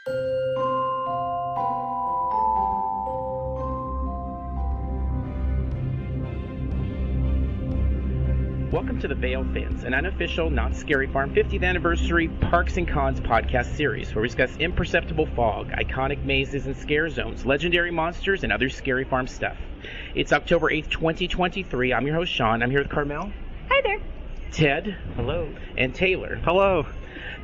Welcome to the Veil Fins, an unofficial Knott's Scary Farm 50th Anniversary Parks and Cons podcast series where we discuss imperceptible fog, iconic mazes and scare zones, legendary monsters, and other Scary Farm stuff. It's October 8th, 2023. I'm your host, Sean. I'm here with Carmel. Hi there. Ted. Hello. And Taylor. Hello.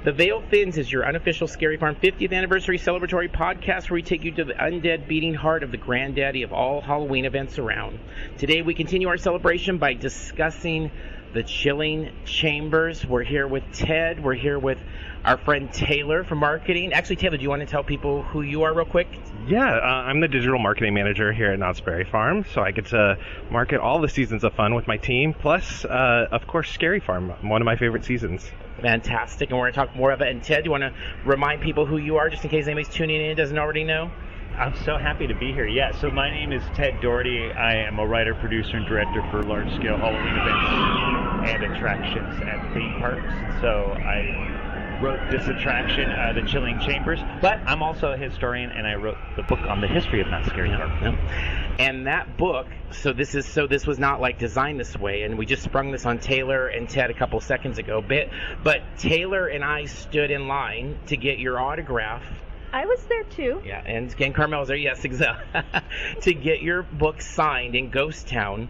The Veil Fins is your unofficial Scary Farm 50th Anniversary celebratory podcast where we take you to the undead beating heart of the granddaddy of all Halloween events around. Today we continue our celebration by discussing the Chilling Chambers. We're here with Ted. We're here with our friend Taylor from marketing. Actually, Taylor, do you want to tell people who you are real quick? Yeah, I'm the digital marketing manager here at Knott's Berry Farm, so I get to market all the seasons of fun with my team, plus, of course, Scary Farm, one of my favorite seasons. Fantastic, and we're going to talk more about it. And Ted, do you want to remind people who you are, just in case anybody's tuning in and doesn't already know? I'm so happy to be here. Yeah, so my name is Ted Dougherty. I am a writer, producer, and director for large-scale Halloween events and attractions at theme parks. So I wrote this attraction, the Chilling Chambers, but I'm also a historian, and I wrote the book on the history of Knott's Scary Farm. Yeah. And that book, this was not like designed this way, and we just sprung this on Taylor and Ted a couple seconds ago. But Taylor and I stood in line to get your autograph. I was there too. Yeah, and Carmel was there, yes, exactly. To get your book signed in Ghost Town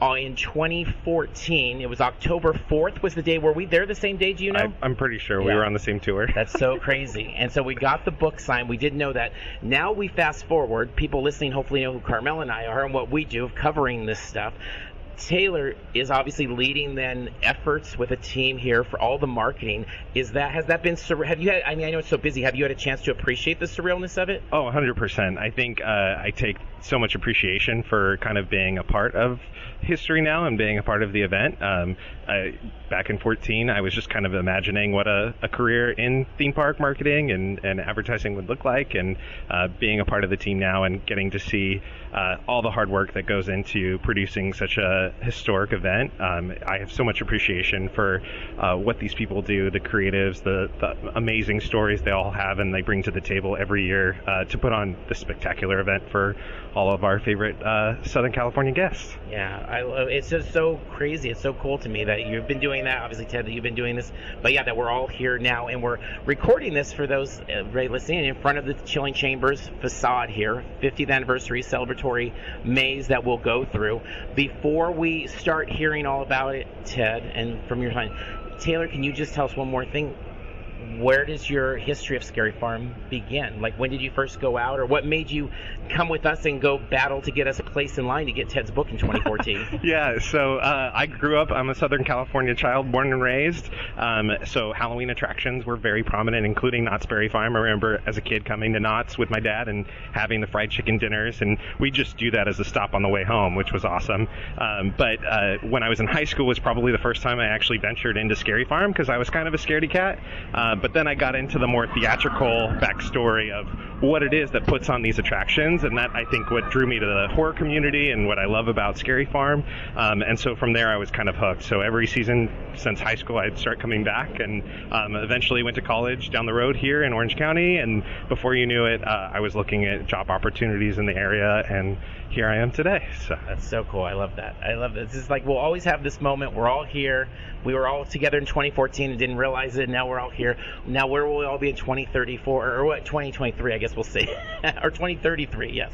in 2014. It was October 4th was the day. Were we there the same day, do you know? I'm pretty sure we were on the same tour. That's so crazy. And so we got the book signed. We didn't know that. Now we fast forward. People listening hopefully know who Carmel and I are and what we do of covering this stuff. Taylor is obviously leading then efforts with a team here for all the marketing. Has that been surreal? Have you had, I know it's so busy, have you had a chance to appreciate the surrealness of it? Oh, 100%. I think I take so much appreciation for kind of being a part of history now and being a part of the event. Back in 2014, I was just kind of imagining what a career in theme park marketing and advertising would look like, and being a part of the team now and getting to see all the hard work that goes into producing such a historic event. I have so much appreciation for what these people do, the creatives, the amazing stories they all have and they bring to the table every year to put on this spectacular event for all of our favorite Southern California guests. Yeah, I love it's just so crazy. It's so cool to me that you've been doing that. Obviously, Ted, that you've been doing this. But yeah, that we're all here now and we're recording this for those listening in front of the Chilling Chambers facade here, 50th anniversary celebratory maze that we'll go through. Before we start hearing all about it, Ted, and from your time, Taylor, can you just tell us one more thing? Where does your history of Scary Farm begin? Like, when did you first go out, or what made you come with us and go battle to get us a place in line to get Ted's book in 2014? Yeah, so I grew up, I'm a Southern California child, born and raised, so Halloween attractions were very prominent, including Knott's Berry Farm. I remember as a kid coming to Knott's with my dad and having the fried chicken dinners, and we just do that as a stop on the way home, which was awesome. But when I was in high school was probably the first time I actually ventured into Scary Farm, because I was kind of a scaredy cat. But then I got into the more theatrical backstory of what it is that puts on these attractions, and that I think what drew me to the horror community and what I love about Scary Farm. And so from there I was kind of hooked. So every season since high school I'd start coming back, and eventually went to college down the road here in Orange County, and before you knew it I was looking at job opportunities in the area, and here I am today. So that's so cool. I love that. It's just like we'll always have this moment. We're all here. We were all together in 2014 and didn't realize it. Now we're all here. Now where will we all be in 2034 or what? 2023, I guess we'll see. Or 2033, yes.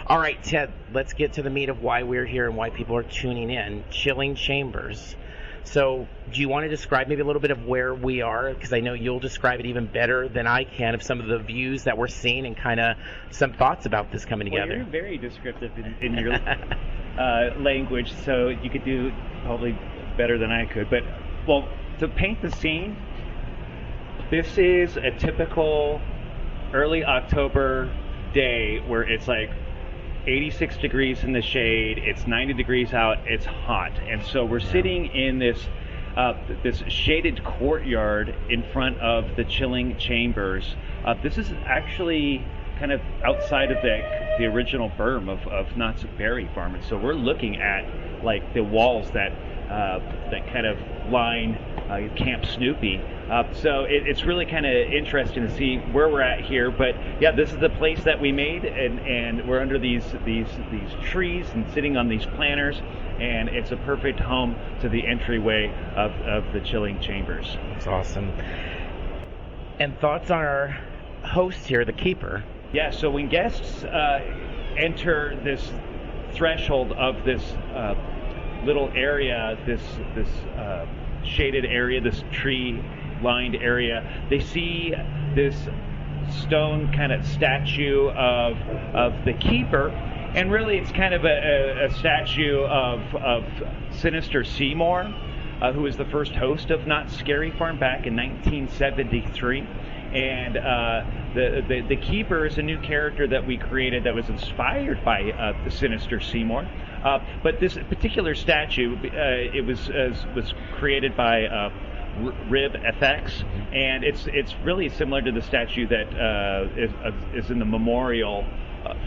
All right, Ted, let's get to the meat of why we're here and why people are tuning in. Chilling Chambers. So do you want to describe maybe a little bit of where we are? Because I know you'll describe it even better than I can of some of the views that we're seeing and kind of some thoughts about this coming together. Well, you're very descriptive in your language, so you could do probably better than I could. But, well, to paint the scene, this is a typical early October day where it's like 86 degrees in the shade, it's 90 degrees out, it's hot. And so we're sitting in this shaded courtyard in front of the Chilling Chambers. This is actually kind of outside of the original berm of Knott's Berry Farm. And so we're looking at like the walls that that kind of line Camp Snoopy. So it's really kind of interesting to see where we're at here. But yeah, this is the place that we made, and we're under these trees and sitting on these planters, and it's a perfect home to the entryway of the chilling chambers. That's awesome. And thoughts on our host here, the keeper? Yeah, so when guests enter this threshold of this little area, this shaded area, this tree-lined area, they see this stone kind of statue of the keeper, and really it's kind of a statue of Sinister Seymour, who was the first host of Knott's Scary Farm back in 1973. And the Keeper is a new character that we created that was inspired by the Sinister Seymour. But this particular statue, it was created by Rib FX, and it's really similar to the statue that is in the memorial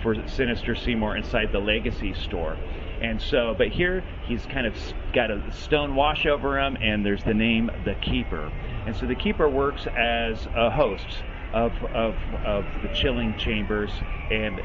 for Sinister Seymour inside the Legacy store. And so, but here he's kind of got a stone wash over him, and there's the name The Keeper. And so the Keeper works as a host of the chilling chambers and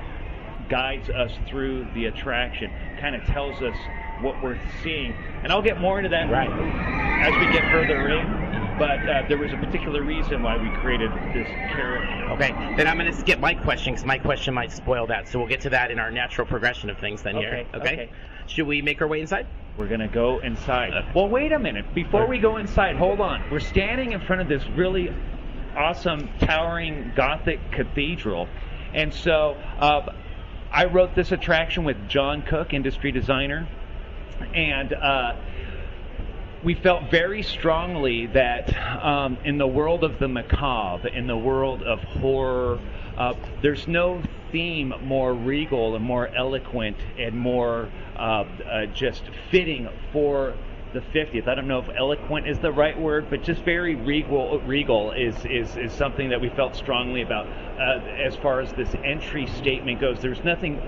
guides us through the attraction, kind of tells us what we're seeing. And I'll get more into that as we get further in. But there was a particular reason why we created this character. Okay, then I'm going to skip my question because my question might spoil that. So we'll get to that in our natural progression of things then here. Okay. Should we make our way inside? We're going to go inside. Well, wait a minute. Before we go inside, hold on. We're standing in front of this really awesome, towering Gothic cathedral. And so I wrote this attraction with John Cook, industry designer. And we felt very strongly that in the world of the macabre, in the world of horror, there's no theme more regal and more eloquent and more just fitting for the 50th. I don't know if eloquent is the right word, but just very regal is something that we felt strongly about. As far as this entry statement goes, there's nothing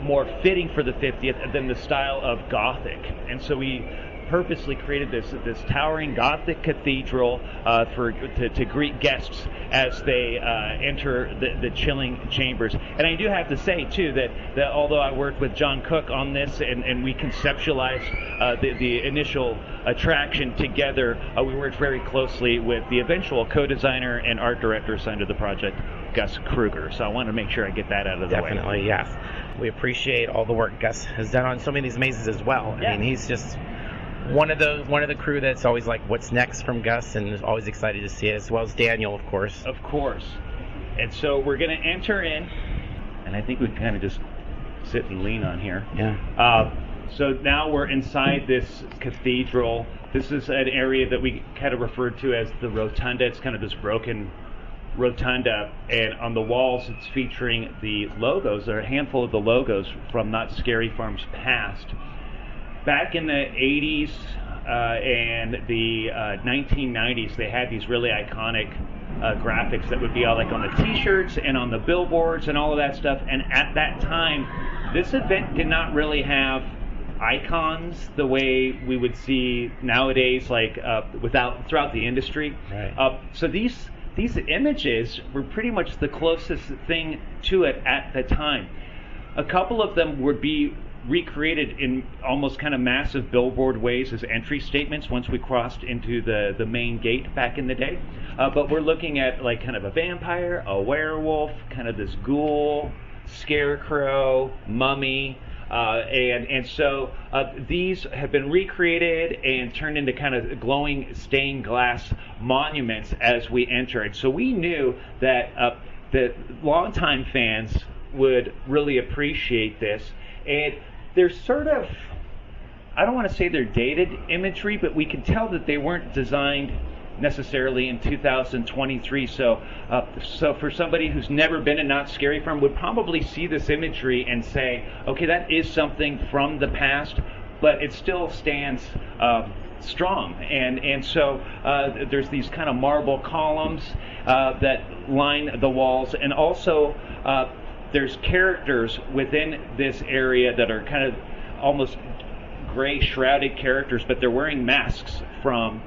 more fitting for the 50th than the style of Gothic. And so we purposely created this towering Gothic cathedral to greet guests as they enter the chilling chambers. And I do have to say too that although I worked with John Cook on this and we conceptualized the initial attraction together, we worked very closely with the eventual co-designer and art director assigned to the project, Gus Kruger. So I want to make sure I get that out of the way. Definitely, yes. We appreciate all the work Gus has done on so many of these mazes as well. Yeah. I mean, he's just one of the crew that's always like, what's next from Gus, and is always excited to see it, as well as Daniel, of course. Of course. And so we're going to enter in, and I think we can kind of just sit and lean on here. Yeah. So now we're inside this cathedral. This is an area that we kind of referred to as the Rotunda. It's kind of this broken rotunda, and on the walls it's featuring the logos. There are a handful of the logos from Knott's Scary Farm's past. Back in the 80s and the 1990s, they had these really iconic graphics that would be all like on the t-shirts and on the billboards and all of that stuff. And at that time, this event did not really have icons the way we would see nowadays, like throughout the industry. Right. So these images were pretty much the closest thing to it at the time. A couple of them would be recreated in almost kind of massive billboard ways as entry statements once we crossed into the main gate back in the day. But we're looking at like kind of a vampire, a werewolf, kind of this ghoul, scarecrow, mummy, and so these have been recreated and turned into kind of glowing stained glass monuments as we enter it. So we knew that the longtime fans would really appreciate this. And there's sort of, I don't want to say they're dated imagery, but we can tell that they weren't designed necessarily in 2023. So for somebody who's never been in Knott's Scary Farm would probably see this imagery and say, okay, that is something from the past, but it still stands strong. And so there's these kind of marble columns that line the walls, and also there's characters within this area that are kind of almost gray shrouded characters, but they're wearing masks from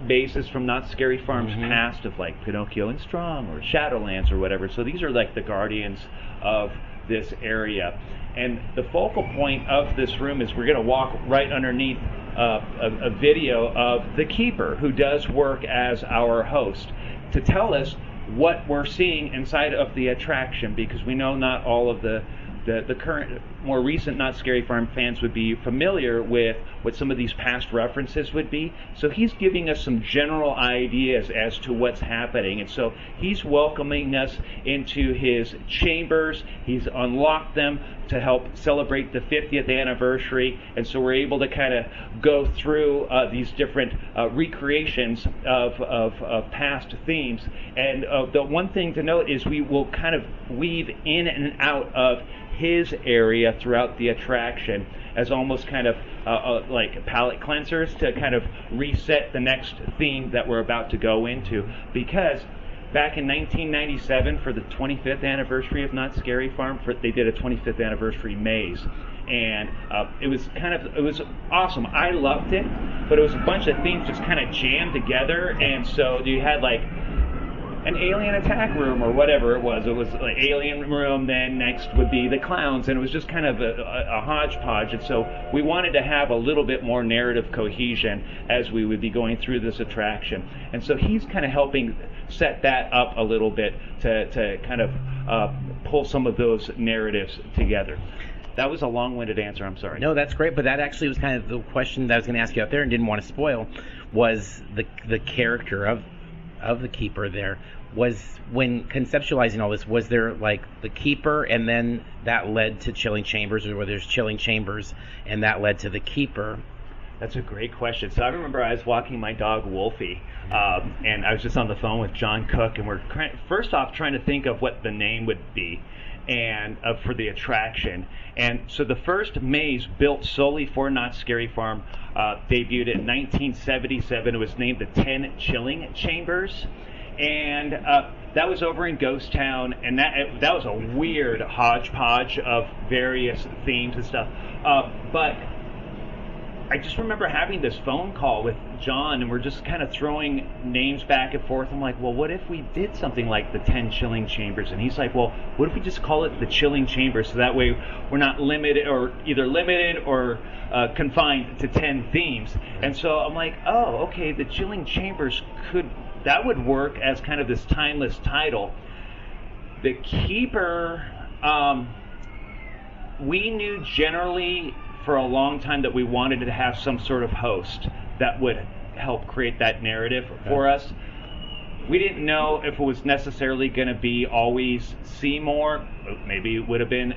bases from Not Scary Farm's past of like Pinocchio and Strong or Shadowlands or whatever. So these are like the guardians of this area. And the focal point of this room is we're going to walk right underneath a video of the Keeper, who does work as our host, to tell us what we're seeing inside of the attraction, because we know not all of the current, more recent Not Scary Farm fans would be familiar with what some of these past references would be. So he's giving us some general ideas as to what's happening. And so he's welcoming us into his chambers. He's unlocked them to help celebrate the 50th anniversary. And so we're able to kind of go through these different recreations of past themes. And the one thing to note is we will kind of weave in and out of his area throughout the attraction as almost kind of like palate cleansers to kind of reset the next theme that we're about to go into. Because back in 1997, for the 25th anniversary of Not Scary Farm, they did a 25th anniversary maze. And it was awesome. I loved it, but it was a bunch of themes just kind of jammed together. And so you had like an alien attack room or whatever it was. It was like alien room, then next would be the clowns, and it was just kind of a hodgepodge. And so we wanted to have a little bit more narrative cohesion as we would be going through this attraction. And so he's kind of helping set that up a little bit to kind of pull some of those narratives together. That was a long-winded answer, I'm sorry. No, that's great, but that actually was kind of the question that I was going to ask you out there and didn't want to spoil, was the character of the Keeper there. Was, when conceptualizing all this, was there like the Keeper and then that led to Chilling Chambers, or were there Chilling Chambers and that led to the Keeper? That's a great question. So I remember I was walking my dog Wolfie, and I was just on the phone with John Cook, and we're first off trying to think of what the name would be, and for the attraction. And so the first maze built solely for Not Scary Farm debuted in 1977. It was named the 10 Chilling Chambers, and that was over in Ghost Town, and that was a weird hodgepodge of various themes and stuff. But I just remember having this phone call with John, and we're just kind of throwing names back and forth. I'm like, well, what if we did something like the 10 Chilling Chambers? And he's like, well, what if we just call it the Chilling Chambers, so that way we're not limited or confined to 10 themes. And so I'm like, oh, okay, the Chilling Chambers that would work as kind of this timeless title. The Keeper, we knew generally for a long time that we wanted to have some sort of host that would help create that narrative for us. We didn't know if it was necessarily going to be always Seymour. Maybe it would have been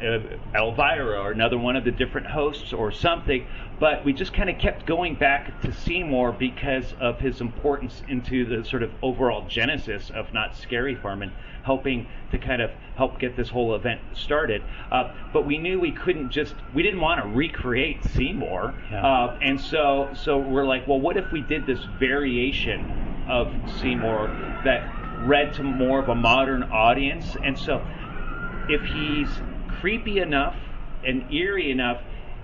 Elvira or another one of the different hosts or something. But we just kind of kept going back to Seymour because of his importance into the sort of overall genesis of Not Scary Farm and helping to kind of help get this whole event started. But we knew we didn't want to recreate Seymour. Yeah. And so we're like, well, what if we did this variation of Seymour that read to more of a modern audience? And so if he's creepy enough and eerie enough,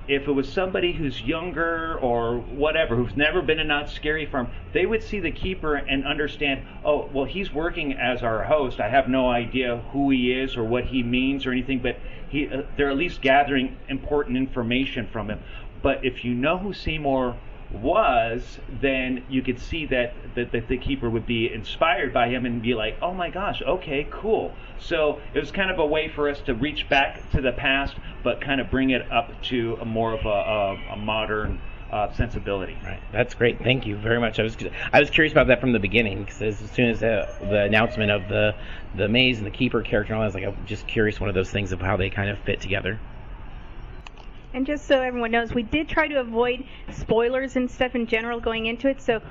if it was somebody who's younger or whatever, who's never been in Not Scary Farm, they would see the Keeper and understand, oh, well, he's working as our host. I have no idea who he is or what he means or anything, but they're at least gathering important information from him. But if you know who Seymour was, then you could see that the Keeper would be inspired by him and be like, oh my gosh, okay, cool. So it was kind of a way for us to reach back to the past, but kind of bring it up to more of a modern sensibility. Right. That's great. Thank you very much. I was curious about that from the beginning, because as soon as the announcement of the maze and the Keeper character, I was like, I'm just curious, one of those things of how they kind of fit together. And just so everyone knows, we did try to avoid spoilers and stuff in general going into it. So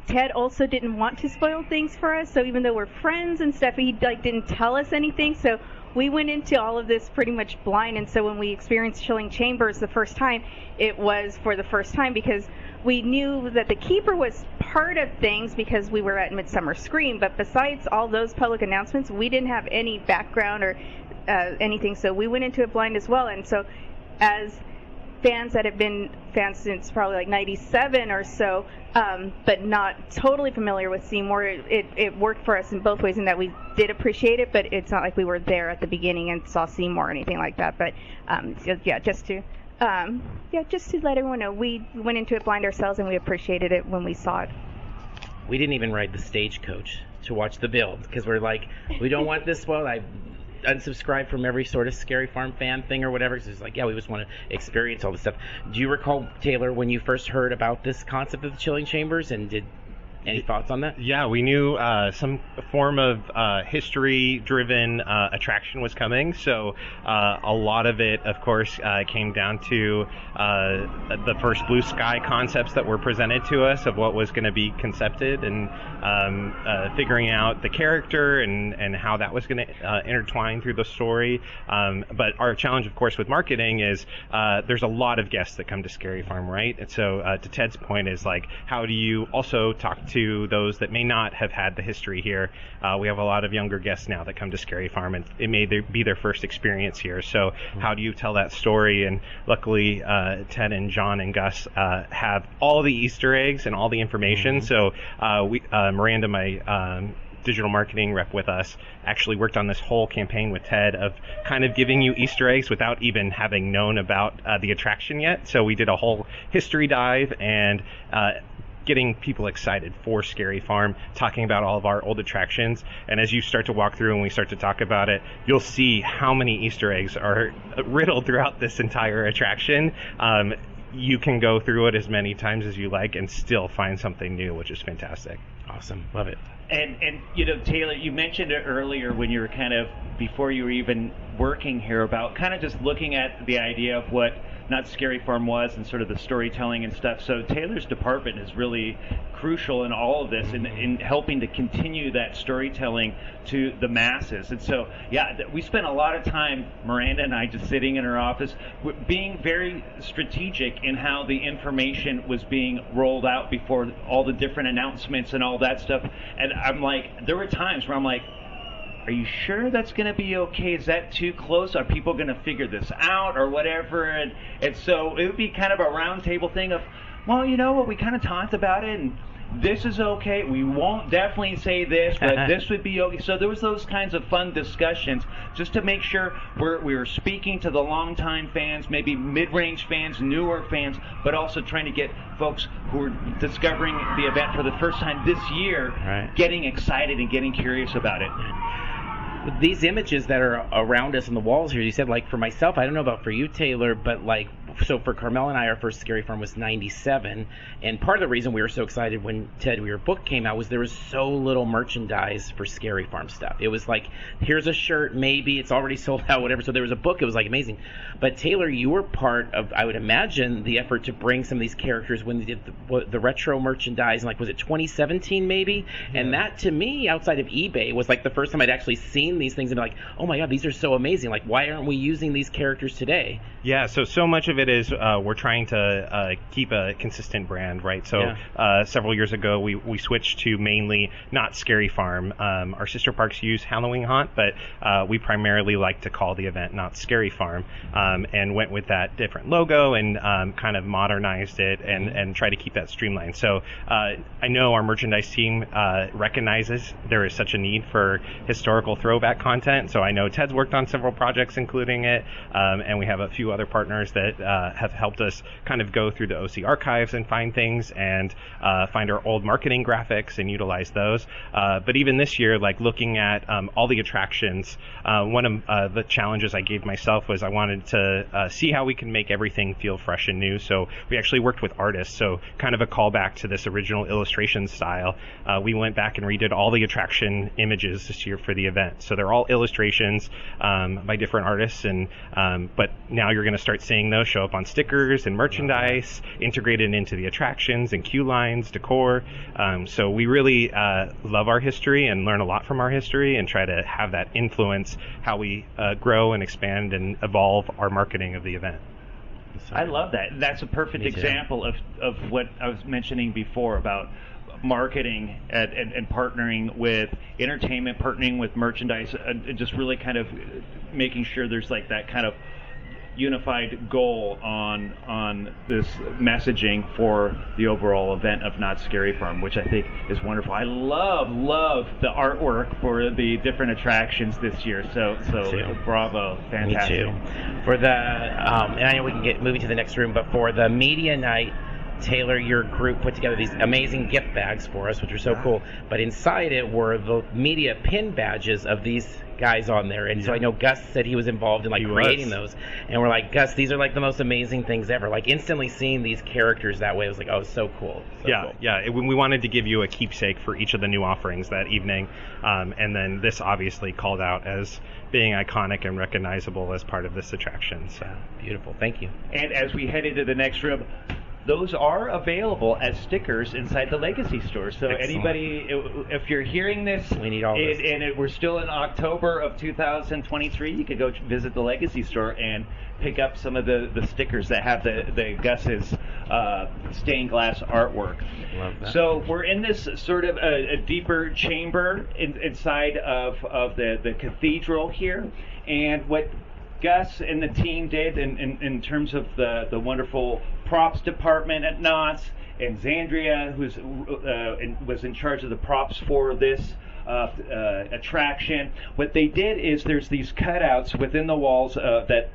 Ted also didn't want to spoil things for us. So even though we're friends and stuff, he didn't tell us anything. So we went into all of this pretty much blind. And so when we experienced Chilling Chambers the first time, it was for the first time because we knew that the Keeper was part of things because we were at Midsummer Scream. But besides all those public announcements, we didn't have any background or anything. So we went into it blind as well. And so as fans that have been fans since probably like 97 or so, but not totally familiar with Seymour. It worked for us in both ways in that we did appreciate it, but it's not like we were there at the beginning and saw Seymour or anything like that. But just to let everyone know, we went into it blind ourselves and we appreciated it when we saw it. We didn't even ride the stagecoach to watch the build because we're like, we don't want this spoiled. I unsubscribed from every sort of Scary Farm fan thing or whatever. So it's like, we just want to experience all this stuff. Do you recall, Taylor, when you first heard about this concept of the Chilling Chambers, and did any thoughts on that? Yeah, we knew some form of history-driven attraction was coming, so a lot of it, of course, came down to the first blue sky concepts that were presented to us of what was going to be concepted, and figuring out the character and how that was going to intertwine through the story. But our challenge, of course, with marketing is there's a lot of guests that come to Scary Farm, right? And so to Ted's point is like, how do you also talk to those that may not have had the history here? We have a lot of younger guests now that come to Scary Farm, and it may be their first experience here. So how do you tell that story? And luckily, Ted and John and Gus have all the Easter eggs and all the information. So Miranda, my digital marketing rep with us, actually worked on this whole campaign with Ted of kind of giving you Easter eggs without even having known about the attraction yet. So we did a whole history dive and getting people excited for Scary Farm, talking about all of our old attractions. And as you start to walk through and we start to talk about it, you'll see how many Easter eggs are riddled throughout this entire attraction. You can go through it as many times as you like and still find something new, which is fantastic. Awesome. Love it. And Taylor, you mentioned it earlier when you were kind of, before you were even working here, about kind of just looking at the idea of what Not Scary Farm was and sort of the storytelling and stuff. So Taylor's department is really crucial in all of this, in helping to continue that storytelling to the masses. And so, we spent a lot of time, Miranda and I, just sitting in her office, being very strategic in how the information was being rolled out before all the different announcements and all that stuff. And I'm like, there were times where I'm like, are you sure that's going to be okay? Is that too close? Are people going to figure this out or whatever? And so it would be kind of a round table thing of, well, you know what, we kind of talked about it, and this is okay. We won't definitely say this, but this would be okay. So there was those kinds of fun discussions just to make sure we were speaking to the longtime fans, maybe mid-range fans, newer fans, but also trying to get folks who are discovering the event for the first time this year, getting excited and getting curious about it. These images that are around us on the walls here, you said, like, for myself, I don't know about for you, Taylor, but like, so for Carmel and I, our first Scary Farm was 97, and part of the reason we were so excited when Ted, your book came out, was there was so little merchandise for Scary Farm stuff. It was like, here's a shirt, maybe it's already sold out, whatever. So there was a book, it was like amazing. But Taylor, you were part of, I would imagine, the effort to bring some of these characters when they did the retro merchandise, and like, was it 2017 maybe? Yeah. And that, to me, outside of eBay, was like the first time I'd actually seen these things and be like, oh my god, these are so amazing. Like, why aren't we using these characters today? Yeah, so much of it is we're trying to keep a consistent brand, right? So several years ago, we switched to mainly Not Scary Farm. Our sister parks use Halloween Haunt, but we primarily like to call the event Not Scary Farm, and went with that different logo and kind of modernized it and try to keep that streamlined. So I know our merchandise team recognizes there is such a need for historical throwback content. So I know Ted's worked on several projects, including it, and we have a few other partners that have helped us kind of go through the OC archives and find things and find our old marketing graphics and utilize those. But even this year, like looking at all the attractions, one of the challenges I gave myself was I wanted to see how we can make everything feel fresh and new. So we actually worked with artists, so kind of a callback to this original illustration style. We went back and redid all the attraction images this year for the event. So they're all illustrations by different artists, and but now you're going to start seeing those show up on stickers and merchandise, integrated into the attractions and queue lines, decor. So we really love our history and learn a lot from our history and try to have that influence how we grow and expand and evolve our marketing of the event. I love that. That's a perfect example of what I was mentioning before about marketing and partnering with entertainment, partnering with merchandise, just really kind of making sure there's like that kind of unified goal on this messaging for the overall event of Not Scary Farm, which I think is wonderful. I love the artwork for the different attractions this year. So bravo, fantastic. Me too. For the and I know we can get moving to the next room, but for the media night, Taylor, your group put together these amazing gift bags for us, which are so cool. But inside it were the media pin badges of these guys on there. And so I know Gus said he was involved in creating those. And we're like, Gus, these are like the most amazing things ever. Like instantly seeing these characters that way, I was like, oh, so cool. Cool. We wanted to give you a keepsake for each of the new offerings that evening. And then this obviously called out as being iconic and recognizable as part of this attraction. So beautiful. Thank you. And as we head into the next room, those are available as stickers inside the Legacy store. So Excellent. Anybody, if you're hearing this, we need all this. And we're still in October of 2023, you could go visit the Legacy store and pick up some of the stickers that have the Gus's stained glass artwork. Love that. So we're in this sort of a deeper chamber inside of the cathedral here, and what Gus and the team did in terms of the wonderful props department at Knott's, and Xandria, who's was in charge of the props for this attraction. What they did is there's these cutouts within the walls that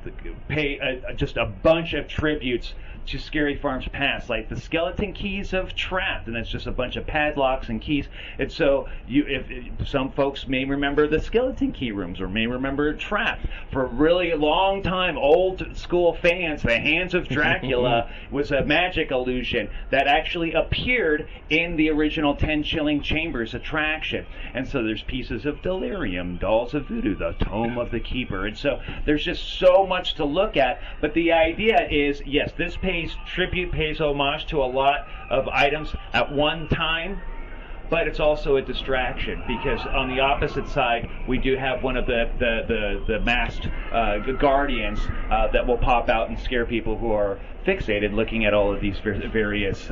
pay just a bunch of tributes to Scary Farms past, like the skeleton keys of Trapped, and that's just a bunch of padlocks and keys. And so if some folks may remember the skeleton key rooms or may remember Trapped. For a really long time, old school fans, the Hands of Dracula was a magic illusion that actually appeared in the original 10 Chilling Chambers attraction. And so there's pieces of Delirium, Dolls of Voodoo, the Tome of the Keeper. And so there's just so much to look at. But the idea is, yes, this pays homage to a lot of items at one time, but it's also a distraction because on the opposite side we do have one of the masked guardians that will pop out and scare people who are fixated looking at all of these various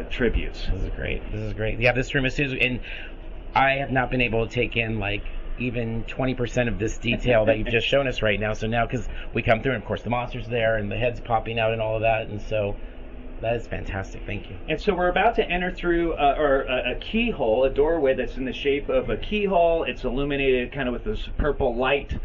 tributes. This is great. Yeah, this room is, and I have not been able to take in even 20% of this detail that you've just shown us right now. So now, because we come through, and of course the monster's there, and the head's popping out and all of that, and so that is fantastic. Thank you. And so we're about to enter through a keyhole, a doorway that's in the shape of a keyhole. It's illuminated kind of with this purple light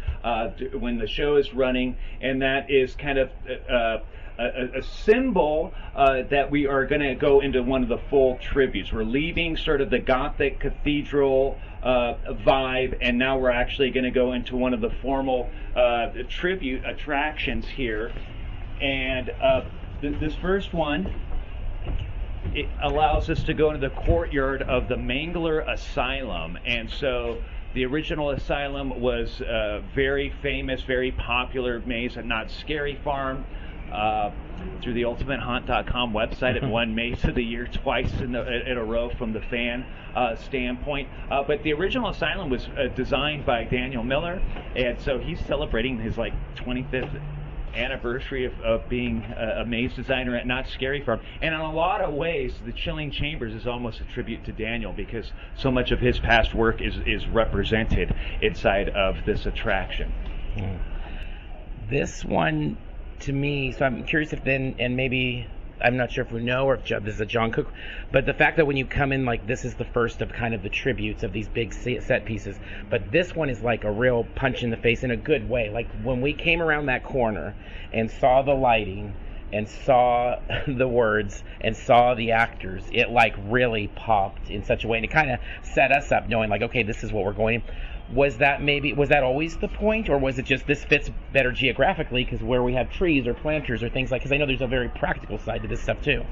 when the show is running, and that is kind of a symbol that we are going to go into one of the full tributes. We're leaving sort of the Gothic cathedral vibe, and now we're actually going to go into one of the formal tribute attractions here. And this first one, it allows us to go into the courtyard of the Mangler Asylum. And so the original asylum was a very famous, very popular maze at Not Scary Farm. Through the ultimatehaunt.com website, it won Maze of the Year twice in a row from the fan standpoint. But the original asylum was designed by Daniel Miller, and so he's celebrating his 25th anniversary of being a maze designer at Not Scary Farm. And in a lot of ways, the Chilling Chambers is almost a tribute to Daniel because so much of his past work is represented inside of this attraction. This one, to me, so I'm curious if then, and maybe I'm not sure if we know or if this is a John Cook, but the fact that when you come in, this is the first of kind of the tributes of these big set pieces, but this one is like a real punch in the face in a good way. Like when we came around that corner and saw the lighting and saw the words and saw the actors, it really popped in such a way, and it kind of set us up knowing okay, this is what we're going. Was that always the point, or was it just this fits better geographically because where we have trees or planters or things because I know there's a very practical side to this stuff too.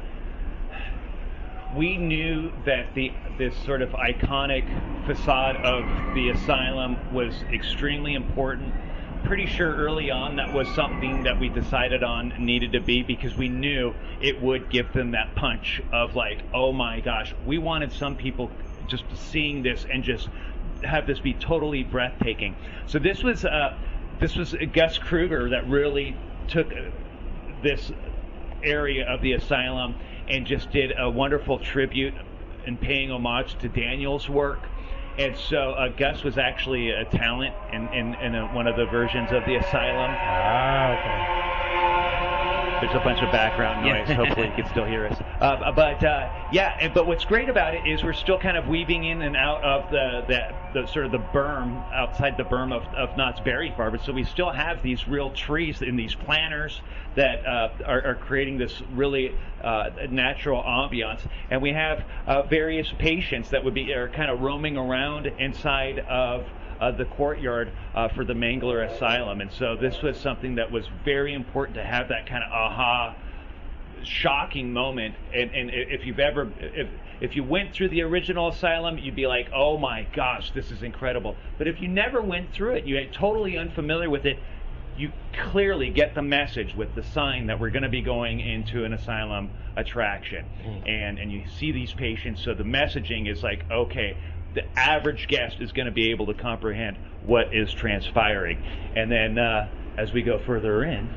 We knew that this sort of iconic facade of the asylum was extremely important. Pretty sure early on that was something that we decided on needed to be, because we knew it would give them that punch of oh my gosh, we wanted some people just seeing this and just have this be totally breathtaking. So this was Gus Kruger that really took this area of the asylum and just did a wonderful tribute and paying homage to Daniel's work. And so Gus was actually a talent in one of the versions of the asylum. Ah, okay. There's a bunch of background noise. Hopefully you can still hear us. But what's great about it is we're still kind of weaving in and out of the sort of the berm, outside the berm of Knott's Berry Farm. So we still have these real trees in these planters that are creating this really natural ambiance. And we have various patients that are kind of roaming around inside of the courtyard for the Mangler Asylum. And so this was something that was very important to have that kind of aha, shocking moment. And if you went through the original asylum, you'd be like, oh my gosh, this is incredible. But if you never went through it, you're totally unfamiliar with it, you clearly get the message with the sign that we're going to be going into an asylum attraction. And you see these patients, so the messaging is like, okay, the average guest is going to be able to comprehend what is transpiring. And then as we go further in,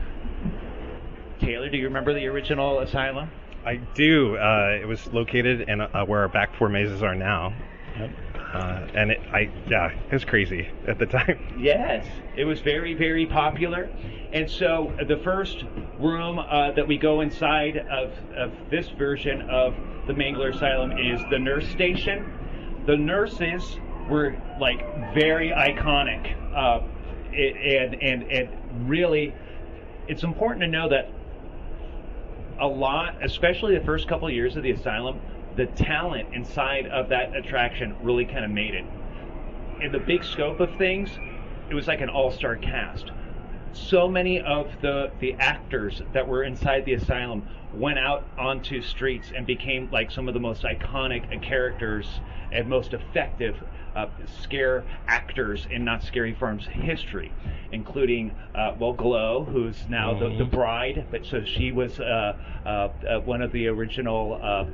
Taylor, do you remember the original asylum? I do. It was located in where our back four mazes are now. Yep. And it was crazy at the time. Yes, it was very, very popular. And so the first room that we go inside of this version of the Mangler Asylum is the nurse station. The nurses were like very iconic, and really, it's important to know that a lot, especially the first couple of years of the asylum, the talent inside of that attraction really kind of made it. In the big scope of things, it was like an all-star cast. So many of the actors that were inside the asylum went out onto streets and became like some of the most iconic characters and most effective scare actors in Knott's Scary Farm's history, including Glow, who's now the bride, but so she was one of the original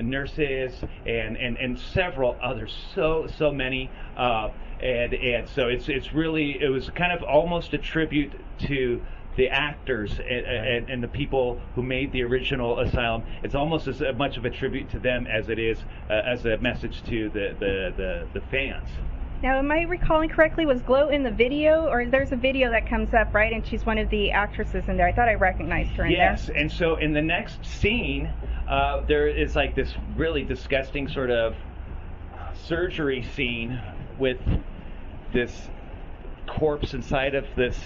nurses, and several others, so many, and so it was kind of almost a tribute to the actors and the people who made the original asylum. It's almost as much of a tribute to them as it is as a message to the fans. Now, am I recalling correctly, was Glow in the video, or there's a video that comes up, right, and she's one of the actresses in there? I thought I recognized her in there. Yes, and so in the next scene, there is like this really disgusting sort of surgery scene with this corpse inside of this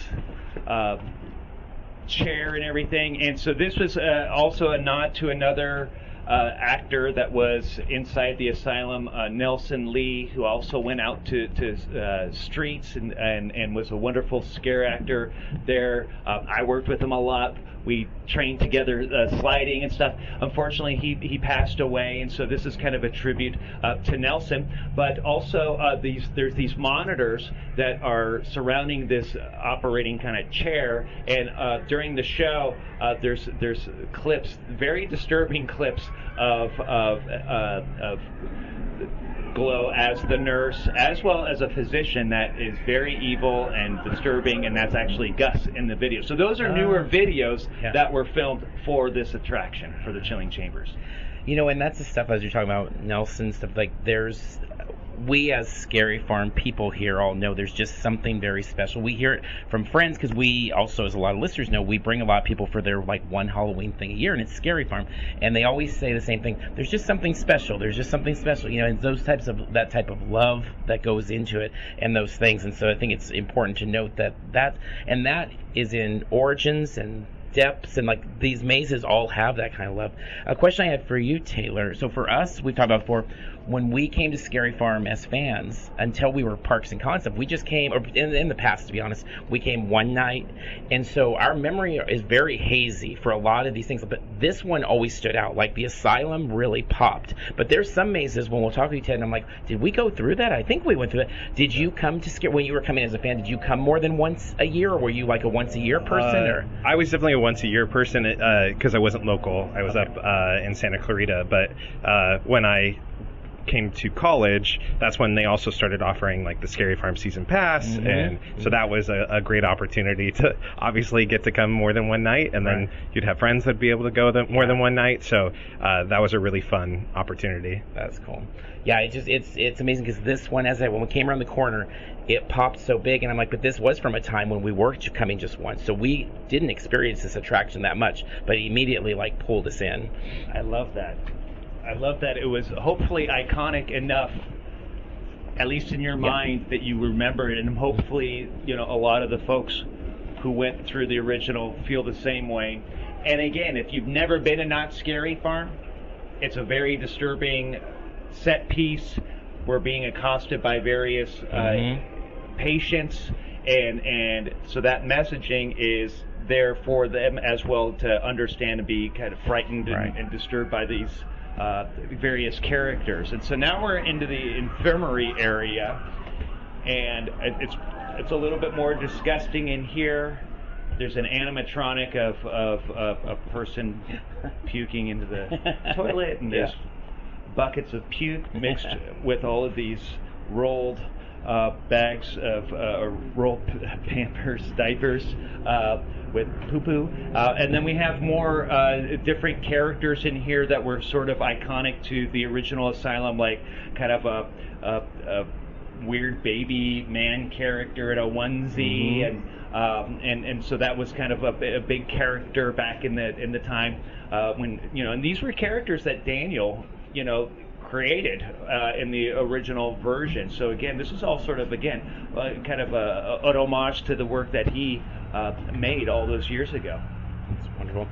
chair and everything. And so this was also a nod to another actor that was inside the asylum, Nelson Lee, who also went out to streets and was a wonderful scare actor there. I worked with him a lot. We trained together sliding and stuff. Unfortunately, he passed away, and so this is kind of a tribute to Nelson. But also, there's these monitors that are surrounding this operating kind of chair, and during the show, there's clips, very disturbing clips of Glow as the nurse, as well as a physician that is very evil and disturbing, and that's actually Gus in the video. So those are newer videos that were filmed for this attraction, for the Chilling Chambers. You know, and that's the stuff, as you're talking about Nelson stuff, like we as Scary Farm people here all know there's just something very special. We hear it from friends because we also, as a lot of listeners know, we bring a lot of people for their like one Halloween thing a year, and it's Scary Farm, and they always say the same thing. There's just something special. There's just something special, you know, and that type of love that goes into it and those things. And so I think it's important to note that is in Origins and depths, and like these mazes all have that kind of love. A question I had for you, Taylor. So for us, we've talked about before, when we came to Scary Farm as fans, until we were Parks and Concept, we just came, or in the past, to be honest, we came one night, and so our memory is very hazy for a lot of these things, but this one always stood out. Like the Asylum really popped, but there's some mazes when we'll talk to you, Ted, and I'm like, did we go through that? I think we went through that. Did you come to when you were coming as a fan, did you come more than once a year, or were you like a once a year person? Or I was definitely a once a year person because I wasn't local. I was up in Santa Clarita, but when I came to college, that's when they also started offering like the Scary Farm season pass, and so that was a great opportunity to obviously get to come more than one night, and then you'd have friends that'd be able to go more than one night. So that was a really fun opportunity. That's cool. Yeah, it's amazing because this one, when we came around the corner, it popped so big, and I'm like, but this was from a time when we were coming just once, so we didn't experience this attraction that much, but it immediately like pulled us in. I love that. It was hopefully iconic enough, at least in your mind, that you remember it, and hopefully, a lot of the folks who went through the original feel the same way. And again, if you've never been to Knott's Scary Farm, it's a very disturbing set piece. We're being accosted by various patients, and so that messaging is there for them as well to understand and be kind of frightened and disturbed by these various characters. And so now we're into the infirmary area, and it's a little bit more disgusting in here. There's an animatronic of a person puking into the toilet, and there's buckets of puke mixed with all of these rolled bags of rolled Pampers, diapers with poo-poo. And then we have more different characters in here that were sort of iconic to the original Asylum, like kind of a weird baby man character in a onesie, and so that was kind of a big character back in the time when, and these were characters that Daniel, created in the original version. So again, this is all sort of kind of an homage to the work that he made all those years ago. That's wonderful.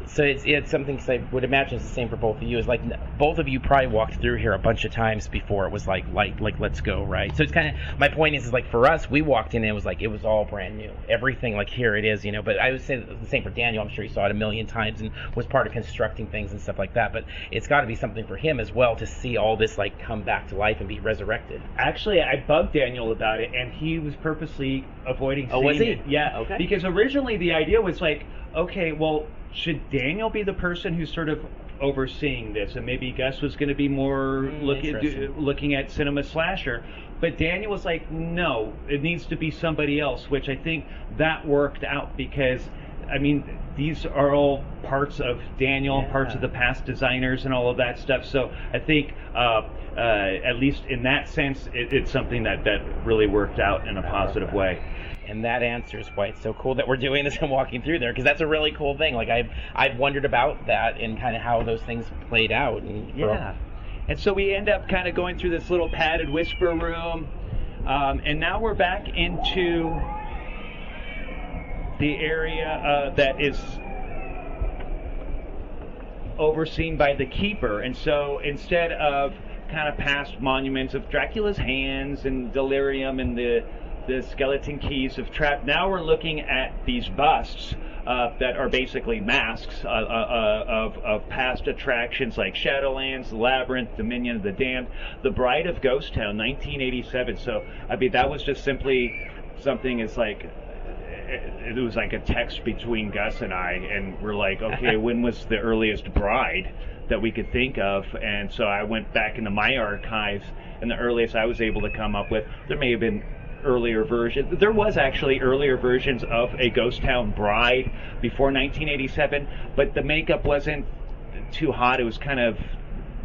So it's something, cause I would imagine it's the same for both of you. Is like both of you probably walked through here a bunch of times before it was like let's go, right? So it's kind of, my point is like for us, we walked in and it was all brand new, everything like here it is, But I would say the same for Daniel. I'm sure he saw it a million times and was part of constructing things and stuff like that. But it's got to be something for him as well to see all this like come back to life and be resurrected. Actually, I bugged Daniel about it, and he was purposely avoiding seeing was he? it. Yeah, okay. Because originally the idea was like, okay, well, should Daniel be the person who's sort of overseeing this, and maybe Gus was going to be more looking at cinema slasher, but Daniel was like, no, it needs to be somebody else, which I think that worked out because, I mean, these are all parts of Daniel, parts of the past designers and all of that stuff, so I think at least in that sense, it's something that really worked out in a positive way. And that answers why it's so cool that we're doing this and walking through there, because that's a really cool thing. Like I've wondered about that and kind of how those things played out. And so we end up kind of going through this little padded whisper room, and now we're back into the area that is overseen by the keeper. And so instead of kind of past monuments of Dracula's hands and delirium and the skeleton keys of trap, now we're looking at these busts that are basically masks of past attractions like Shadowlands, Labyrinth, Dominion of the Damned, The Bride of Ghost Town, 1987. So I mean, that was just simply something. It's like it was like a text between Gus and I, and we're like, okay, when was the earliest Bride that we could think of? And so I went back into my archives, and the earliest I was able to come up with, there may have been earlier version. There was actually earlier versions of a Ghost Town Bride before 1987, but the makeup wasn't too hot. It was kind of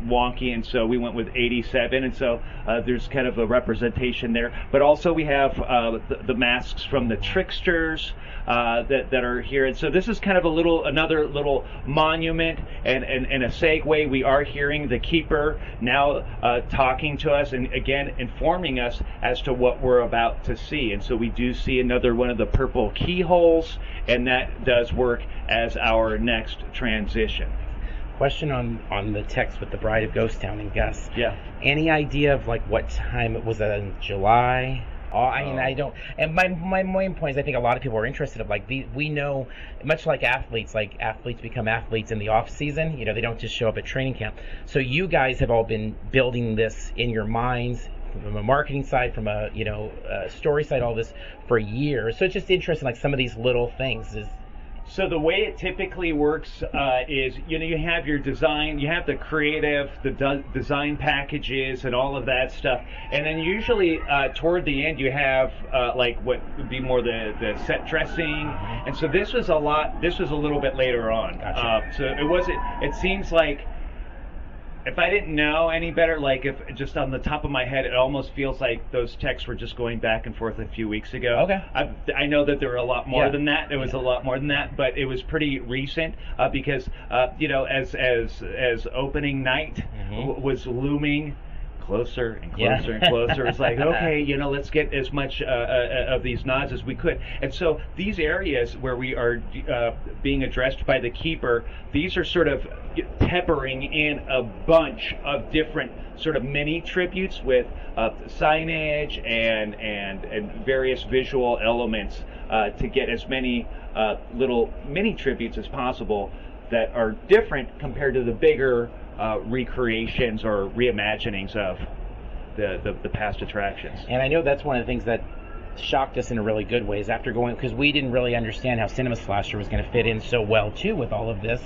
wonky, and so we went with 87, and so there's kind of a representation there. But also we have the masks from the tricksters that are here, and so this is kind of another little monument and a segue. We are hearing the keeper now talking to us and again informing us as to what we're about to see, and so we do see another one of the purple keyholes, and that does work as our next transition. Question on the text with the Bride of Ghost Town and Gus. Yeah. Any idea of like what time it was? In July? I mean, I don't. And my main point is, I think a lot of people are interested of like we know, much like athletes become athletes in the off season. They don't just show up at training camp. So you guys have all been building this in your minds from a marketing side, from a story side, all this for years. So it's just interesting, like some of these little things. So the way it typically works is, you have your design, you have the creative, the design packages and all of that stuff, and then usually toward the end you have like what would be more the set dressing, and so this was a little bit later on. Gotcha. So it seems like, if I didn't know any better, like if just on the top of my head, it almost feels like those texts were just going back and forth a few weeks ago. Okay. I know that there were a lot more Yeah. than that. It was a lot more than that, but it was pretty recent because as opening night was looming closer and closer and closer. It's like, okay, let's get as much of these nods as we could. And so these areas where we are being addressed by the keeper, these are sort of peppering in a bunch of different sort of mini tributes with signage and various visual elements to get as many little mini tributes as possible that are different compared to the bigger recreations or reimaginings of the past attractions. And I know that's one of the things that shocked us in a really good way is after going, because we didn't really understand how Cinema Slasher was going to fit in so well too with all of this,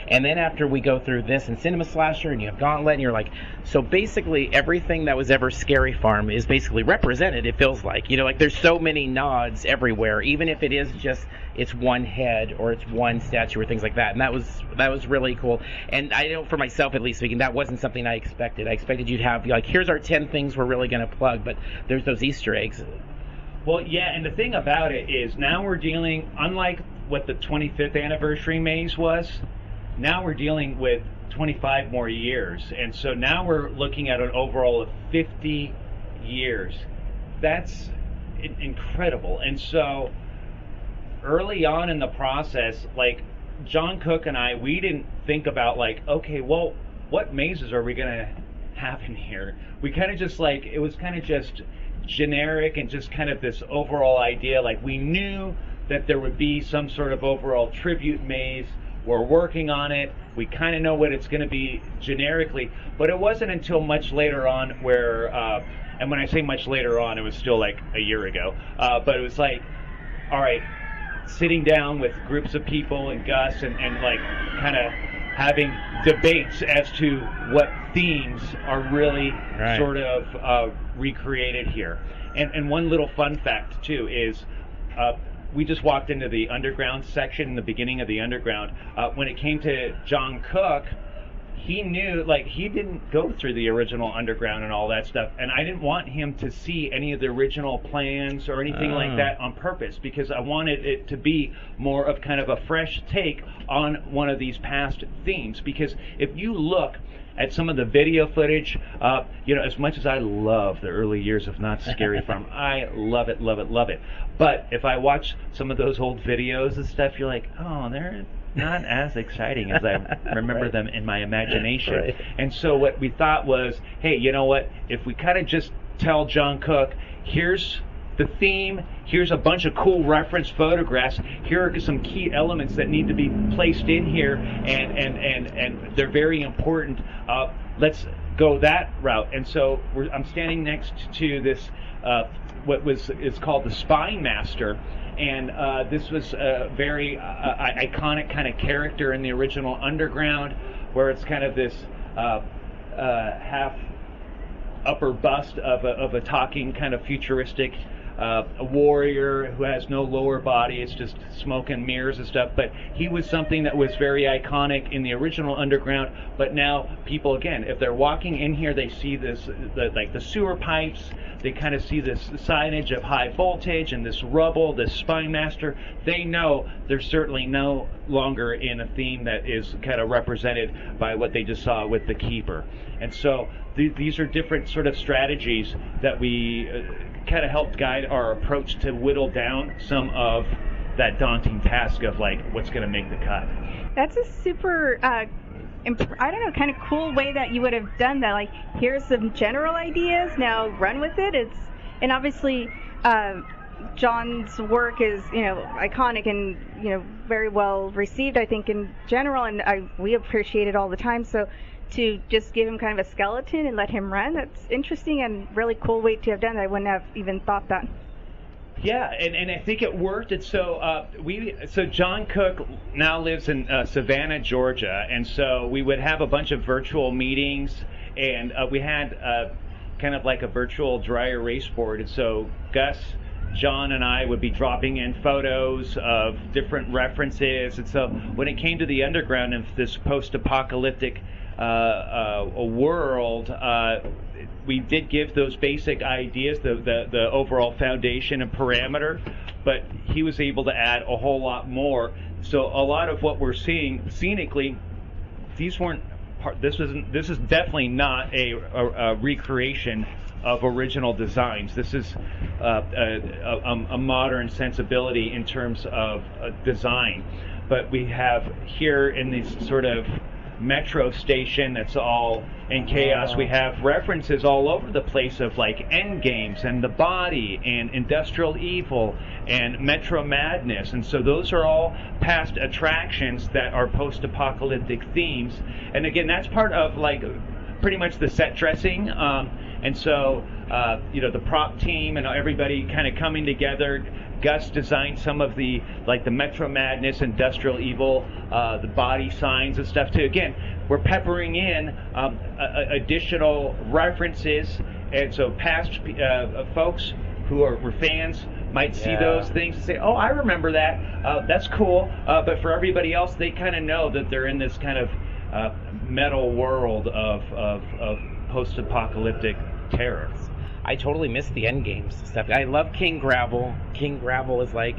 and then after we go through this and Cinema Slasher and you have Gauntlet and you're like, so basically everything that was ever Scary Farm is basically represented, it feels like, like there's so many nods everywhere, even if it is just it's one head or it's one statue or things like that. And that was really cool. And I know for myself, at least speaking, that wasn't something I expected. I expected you'd have like, here's our 10 things we're really going to plug, but there's those Easter eggs. Well, yeah, and the thing about it is now we're dealing, unlike what the 25th anniversary maze was, now we're dealing with 25 more years. And so now we're looking at an overall of 50 years. That's incredible. And so early on in the process, like John Cook and I, we didn't think about like, okay, well, what mazes are we going to have in here? We kind of just like, it was kind of just generic and just kind of this overall idea, like we knew that there would be some sort of overall tribute maze. We're working on it. We kind of know what it's going to be generically, but it wasn't until much later on where, and when I say much later on, it was still like a year ago, but it was like, all right, sitting down with groups of people and Gus and like kind of having debates as to what themes are really sort of recreated here. And one little fun fact too is we just walked into the underground section in the beginning of the underground. When it came to John Cook, he knew, like, he didn't go through the original underground and all that stuff, and I didn't want him to see any of the original plans or anything like that on purpose, because I wanted it to be more of kind of a fresh take on one of these past themes. Because if you look at some of the video footage, as much as I love the early years of Knott's Scary Farm, I love it, love it, love it. But if I watch some of those old videos and stuff, you're like, oh, they're not as exciting as I remember them in my imagination. Right. And so what we thought was, hey, you know what? If we kind of just tell John Cook, here's the theme, here's a bunch of cool reference photographs, here are some key elements that need to be placed in here, and they're very important. Let's go that route. And so I'm standing next to this is called the Spine Master. And this was a very iconic kind of character in the original Underground, where it's kind of this half upper bust of a talking kind of futuristic a warrior who has no lower body. It's just smoke and mirrors and stuff. But he was something that was very iconic in the original Underground. But now people, again, if they're walking in here, they see this, like the sewer pipes. They kind of see this signage of high voltage and this rubble, this Spine Master. They know they're certainly no longer in a theme that is kind of represented by what they just saw with the Keeper. And so these are different sort of strategies that we kind of helped guide our approach to whittle down some of that daunting task of like what's going to make the cut. That's a super kind of cool way that you would have done that. Like, here's some general ideas, now run with it. And obviously John's work is iconic and very well received, I think, in general, and we appreciate it all the time. So to just give him kind of a skeleton and let him run, that's interesting and really cool way to have done that. I wouldn't have even thought that. Yeah, and I think it worked. And so so John Cook now lives in Savannah, Georgia, and so we would have a bunch of virtual meetings, and we had kind of like a virtual dry erase board. And so Gus, John, and I would be dropping in photos of different references. And so when it came to the underground and this post-apocalyptic world, we did give those basic ideas, the overall foundation and parameter, but he was able to add a whole lot more. So a lot of what we're seeing scenically, these weren't part. This is definitely not a recreation of original designs. This is a modern sensibility in terms of design. But we have here in this sort of metro station that's all in chaos. We have references all over the place of like End Games and The Body and Industrial Evil and Metro Madness, and so those are all past attractions that are post-apocalyptic themes. And again, that's part of like pretty much the set dressing. And so the prop team and everybody kind of coming together. Gus designed some of the Metro Madness, Industrial Evil, the body signs and stuff too. Again, we're peppering in additional references, and so past folks who were fans might see those things and say, "Oh, I remember that. That's cool." But for everybody else, they kind of know that they're in this kind of metal world of post-apocalyptic terror. I totally missed the End Games stuff. I love King Gravel. King Gravel is like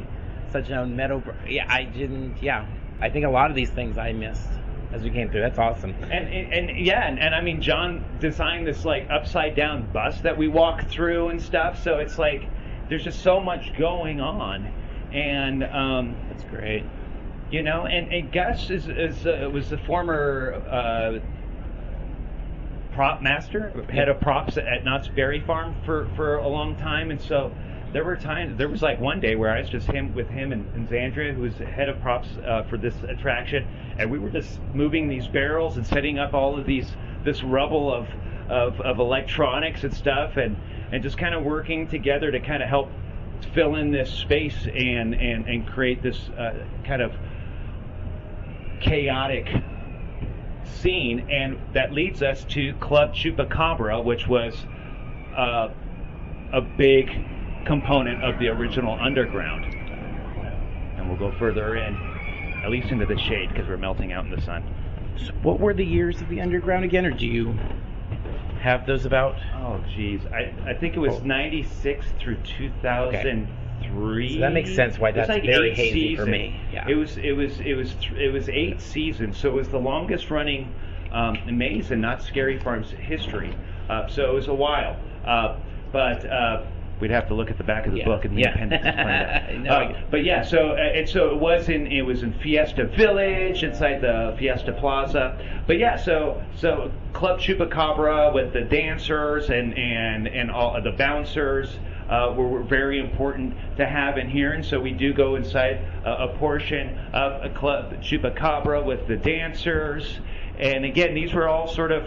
such a metal. Yeah, I think a lot of these things I missed as we came through. That's awesome. And I mean, John designed this like upside down bus that we walk through and stuff. So it's like there's just so much going on, and that's great. And Gus was the former prop master, head of props at Knott's Berry Farm for a long time, and so there was like one day where I was just with him and Zandria, who was the head of props for this attraction, and we were just moving these barrels and setting up all of this rubble of electronics and stuff, and just kind of working together to kind of help fill in this space and create this kind of chaotic scene. And that leads us to Club Chupacabra, which was a big component of the original Underground. And we'll go further in, at least into the shade, because we're melting out in the sun. So what were the years of the Underground again, or do you have those about? Oh, geez. I think it was 96 through 2003. So that makes sense why that's like very hazy for me. Yeah. It was 8 seasons, so it was the longest running maze in Not Scary Farm's history. So it was a while, but we'd have to look at the back of the book and the appendix to find out. But yeah, so it was in Fiesta Village inside the Fiesta Plaza. But yeah, so Club Chupacabra with the dancers and all the bouncers were very important to have in here, and so we do go inside a portion of a Club Chupacabra with the dancers. And again, these were all sort of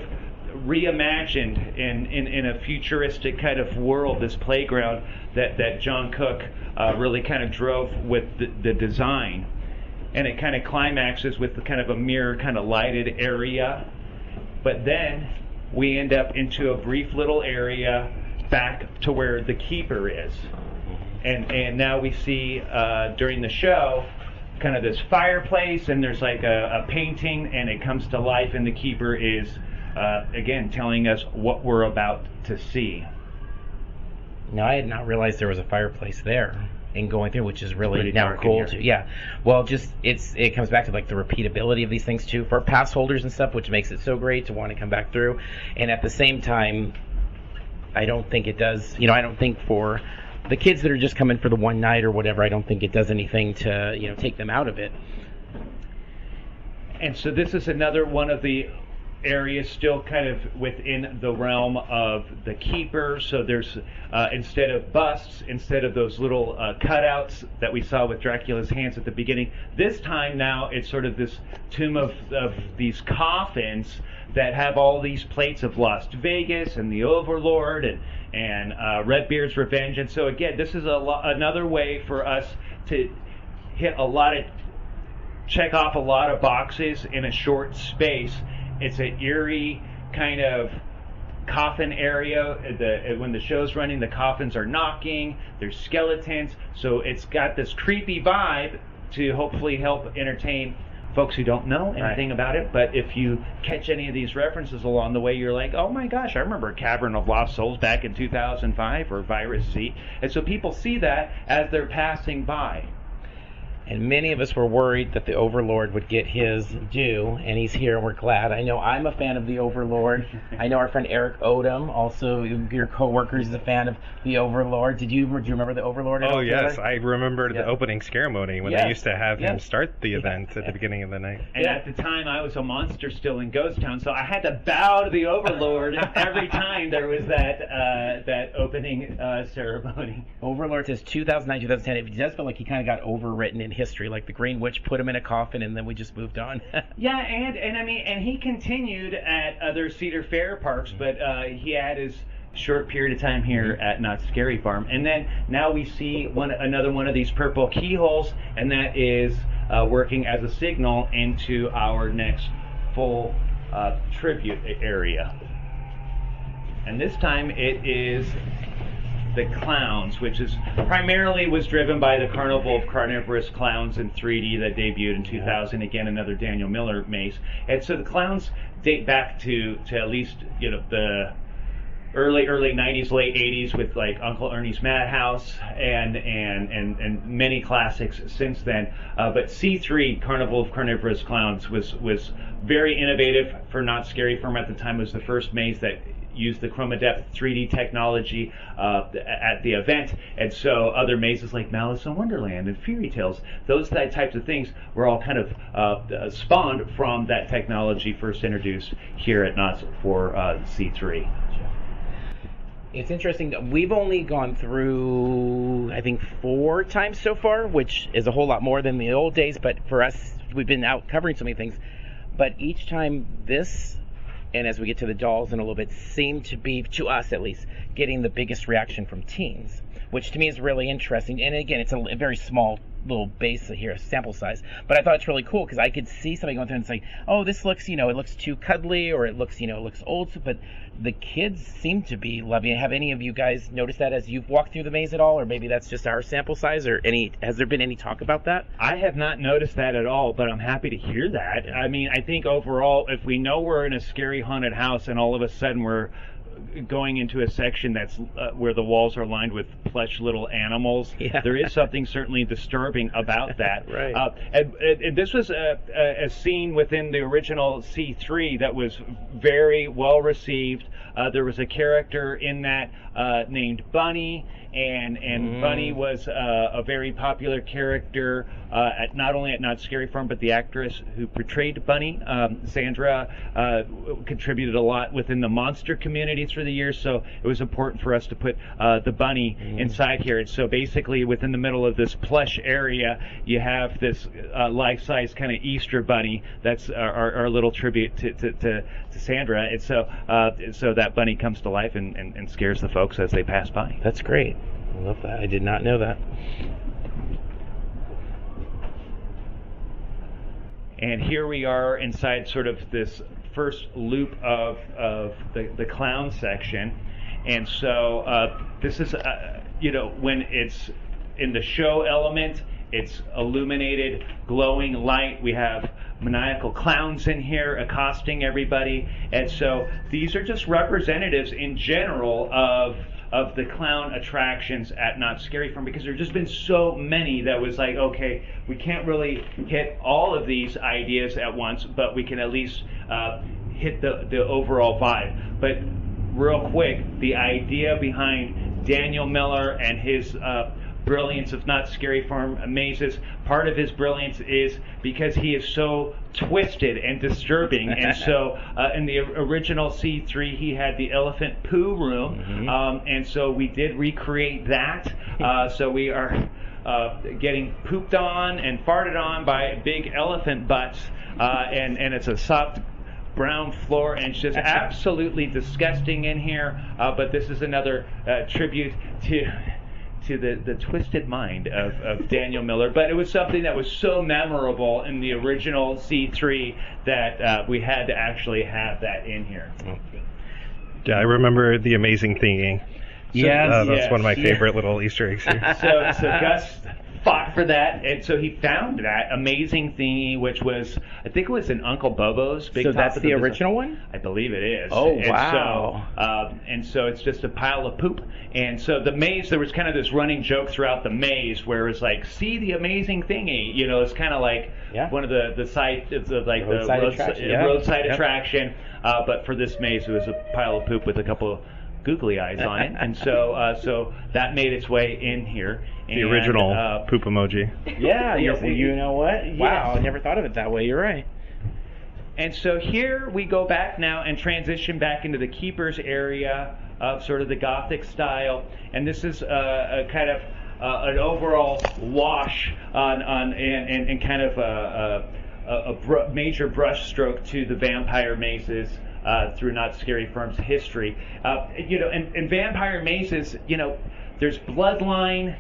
reimagined in a futuristic kind of world, this playground that John Cook really kind of drove with the design. And it kind of climaxes with the kind of a mirror kind of lighted area. But then we end up into a brief little area back to where the keeper is. And now we see during the show kind of this fireplace, and there's like a painting, and it comes to life, and the keeper is again telling us what we're about to see. No, I had not realized there was a fireplace there in going through, which is really now cool too. Yeah, well, just it comes back to like the repeatability of these things too for pass holders and stuff, which makes it so great to want to come back through. And at the same time, I don't think it does. I don't think for the kids that are just coming for the one night or whatever, I don't think it does anything to take them out of it. And so this is another one of the area still kind of within the realm of the keeper. So there's instead of busts, instead of those little cutouts that we saw with Dracula's hands at the beginning, this time now it's sort of this tomb of these coffins that have all these plates of Las Vegas and the Overlord and Redbeard's Revenge. And so again, this is another way for us to check off a lot of boxes in a short space. It's an eerie kind of coffin area. When the show's running, the coffins are knocking, there's skeletons, so it's got this creepy vibe to hopefully help entertain folks who don't know anything about it. But if you catch any of these references along the way, you're like, oh my gosh, I remember Cavern of Lost Souls back in 2005 or Virus C. And so people see that as they're passing by. And many of us were worried that the Overlord would get his due, and he's here, and we're glad. I know I'm a fan of the Overlord. I know our friend Eric Odom, also your co-worker, is a fan of the Overlord. Do you remember the Overlord? Oh, yes. I remember the opening ceremony when they used to have him start the event at the beginning of the night. And at the time, I was a monster still in Ghost Town, so I had to bow to the Overlord every time there was that opening ceremony. Overlord says 2009, 2010. It does feel like he kind of got overwritten in history, like the Green Witch put him in a coffin and then we just moved on. Yeah, and I mean, and he continued at other Cedar Fair parks, but he had his short period of time here at Knott's Scary Farm. And then now we see another one of these purple keyholes, and that is working as a signal into our next full tribute area. And this time it is the Clowns, which is primarily was driven by the Carnival of Carnivorous Clowns in 3D that debuted in 2000. Again, another Daniel Miller maze. And so the Clowns date back to at least the early 90s, late 80s with like Uncle Ernie's Madhouse and many classics since then. But C3, Carnival of Carnivorous Clowns, was very innovative for Knott's Scary Farm at the time. It was the first maze that used the Chroma Depth 3D technology at the event, and so other mazes like Malice in Wonderland and Fairy Tales, those types of things were all kind of spawned from that technology first introduced here at Knott's for C3. It's interesting. We've only gone through, I think, 4 times so far, which is a whole lot more than the old days, but for us, we've been out covering so many things. But each time this, and as we get to the dolls in a little bit, seem to be, to us at least, getting the biggest reaction from teens, which to me is really interesting. And again, it's a very small little base here, sample size, but I thought it's really cool because I could see somebody going through and say, oh, this looks, it looks too cuddly, or it looks, it looks old, but the kids seem to be loving it. Have any of you guys noticed that as you've walked through the maze at all, or maybe that's just our sample size, or has there been any talk about that? I have not noticed that at all, but I'm happy to hear that. I mean, I think overall, if we know we're in a scary haunted house and all of a sudden we're going into a section that's where the walls are lined with plush little animals, there is something certainly disturbing about that. Right. And this was a scene within the original C3 that was very well received. There was a character in that named Bunny, and Bunny was a very popular character not only at Knott's Scary Farm, but the actress who portrayed Bunny, Sandra, contributed a lot within the monster community through the years, so it was important for us to put the Bunny inside here. And so basically within the middle of this plush area, you have this life-size kind of Easter Bunny that's our little tribute to Sandra. And so that Bunny comes to life and scares the folks as they pass by. That's great. I love that. I did not know that. And here we are inside sort of this first loop of the clown section. And so this is, when it's in the show element, it's illuminated, glowing light. We have maniacal clowns in here accosting everybody. And so these are just representatives in general of the clown attractions at Knott's Scary Farm, because there's just been so many that was like, okay, we can't really hit all of these ideas at once, but we can at least hit the overall vibe. But real quick, the idea behind Daniel Miller and his brilliance of Knott's Scary Farm mazes. Part of his brilliance is because he is so twisted and disturbing. And so in the original C3, he had the elephant poo room, and so we did recreate that. So we are getting pooped on and farted on by big elephant butts, and it's a soft brown floor, and it's just absolutely disgusting in here. But this is another tribute to the twisted mind of Daniel Miller. But it was something that was so memorable in the original C3 that we had to actually have that in here. Yeah, I remember the amazing thingy. That's one of my favorite little Easter eggs here. So Gus fought for that, and so he found that amazing thingy, which was, I think it was in Uncle Bobo's Big So Top that's of the original one? I believe it is. Oh, and wow. And so it's just a pile of poop. And so the maze, there was kind of this running joke throughout the maze where it was like, see the amazing thingy. You know, it's kind of like one of the site, it's like the roadside attraction. But for this maze, it was a pile of poop with a couple of googly eyes on it, and so that made its way in here. The original poop emoji. Yeah, you know what? Wow, I never thought of it that way. You're right. And so here we go back now and transition back into the keepers area of sort of the Gothic style, and this is a kind of an overall wash on and kind of a major brush stroke to the vampire mazes. Through Knott's Scary Farm's history, and vampire mazes, there's Bloodline.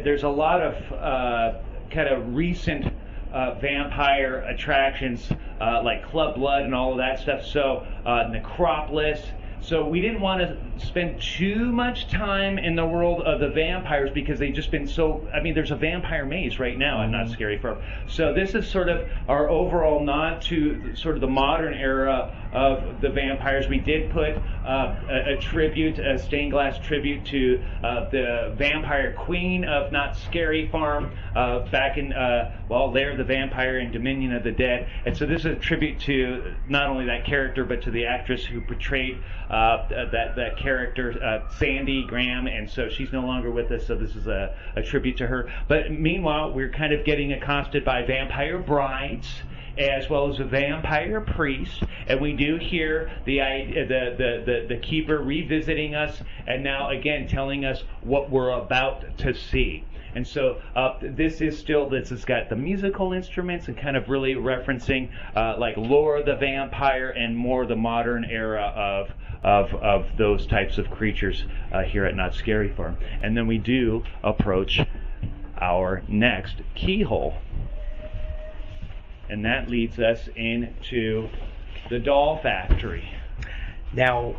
There's a lot of kind of recent vampire attractions like Club Blood and all of that stuff. So Necropolis. So we didn't want to spend too much time in the world of the vampires because they've just been so. I mean, there's a vampire maze right now in Knott's Scary Farm. So this is sort of our overall nod to sort of the modern era of the vampires. We did put a tribute, a stained glass tribute to the vampire queen of Knott's Scary Farm back in, Lair the Vampire in Dominion of the Dead. And so this is a tribute to not only that character, but to the actress who portrayed that character, Sandy Graham. And so she's no longer with us, so this is a tribute to her. But meanwhile, we're kind of getting accosted by vampire brides, as well as a vampire priest, and we do hear the keeper revisiting us, and now again telling us what we're about to see. And so this has got the musical instruments and kind of really referencing like Lore the Vampire and more the modern era of those types of creatures here at Knott's Scary Farm. And then we do approach our next keyhole. And that leads us into the doll factory. Now,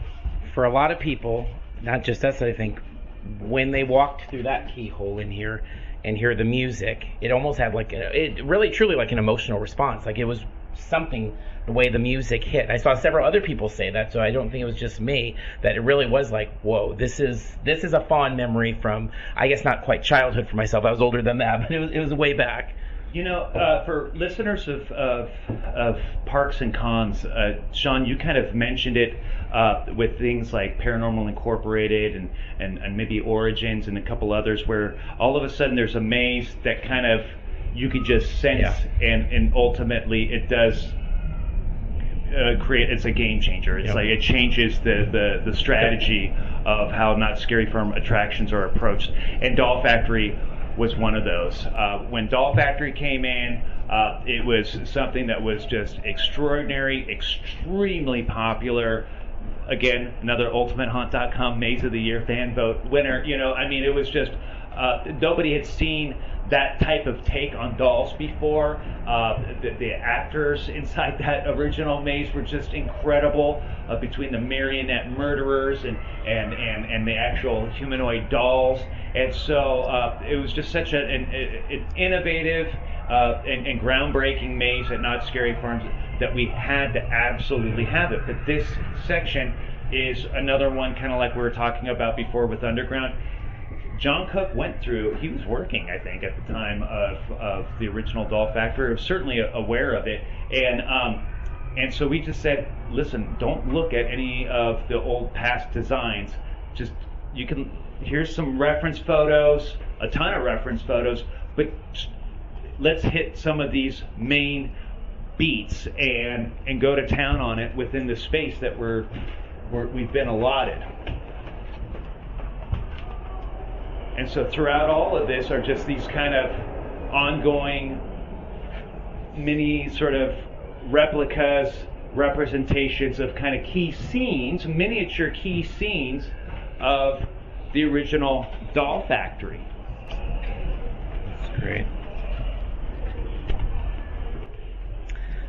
for a lot of people, not just us, I think, when they walked through that keyhole in here and hear the music, it almost had it really truly like an emotional response. Like it was something, the way the music hit. I saw several other people say that, so I don't think it was just me, that it really was like, whoa, this is a fond memory from, I guess not quite childhood for myself. I was older than that, but it was way back. For listeners of Parks and Cons, Sean, you kind of mentioned it with things like Paranormal Incorporated and maybe Origins and a couple others, where all of a sudden there's a maze that kind of you could just sense, and ultimately it does create. It's a game changer. It's like it changes the strategy of how Knott's Scary Farm attractions are approached, and Doll Factory was one of those. When Doll Factory came in, it was something that was just extraordinary, extremely popular. Again, another UltimateHaunt.com Maze of the Year fan vote winner. It was just nobody had seen that type of take on dolls before. The actors inside that original maze were just incredible, between the marionette murderers and the actual humanoid dolls. And so it was just such an innovative and groundbreaking maze at Knott's Scary Farms that we had to absolutely have it. But this section is another one, kind of like we were talking about before with Underground. John Cook went through, he was working, I think, at the time of the original Doll Factory. I was certainly aware of it. And so we just said, listen, don't look at any of the old past designs. Just here's some reference photos, a ton of reference photos, but let's hit some of these main beats and go to town on it within the space that we've been allotted. And so throughout all of this are just these kind of ongoing mini sort of replicas, representations of kind of key scenes, miniature key scenes of the original doll factory. That's great.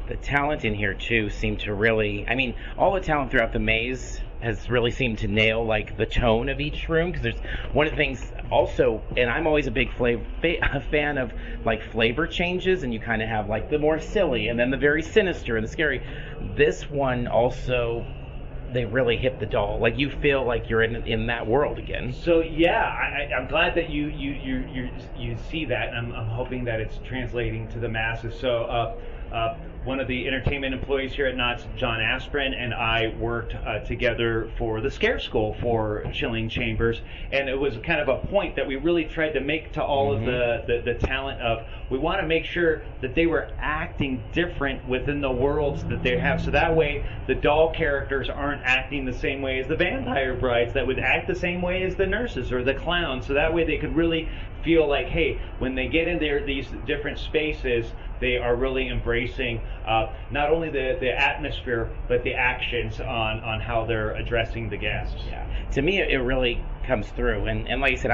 The talent in here too seemed to really, I mean, all the talent throughout the maze has really seemed to nail like the tone of each room, because there's one of the things also, and I'm always a big fan of like flavor changes, and you kind of have like the more silly and then the very sinister and the scary. This one also, they really hit the doll, like you feel like you're in that world again. So yeah, I'm glad that you see that, and I'm hoping that it's translating to the masses. So one of the entertainment employees here at Knott's, John Asprin, and I worked together for the Scare School for Chilling Chambers, and it was kind of a point that we really tried to make to all of the talent of, we want to make sure that they were acting different within the worlds that they have, so that way the doll characters aren't acting the same way as the vampire brides that would act the same way as the nurses or the clowns, so that way they could really feel like, hey, when they get in these different spaces, they are really embracing not only the atmosphere, but the actions on how they're addressing the guests. Yeah. To me, it really comes through. And like I said,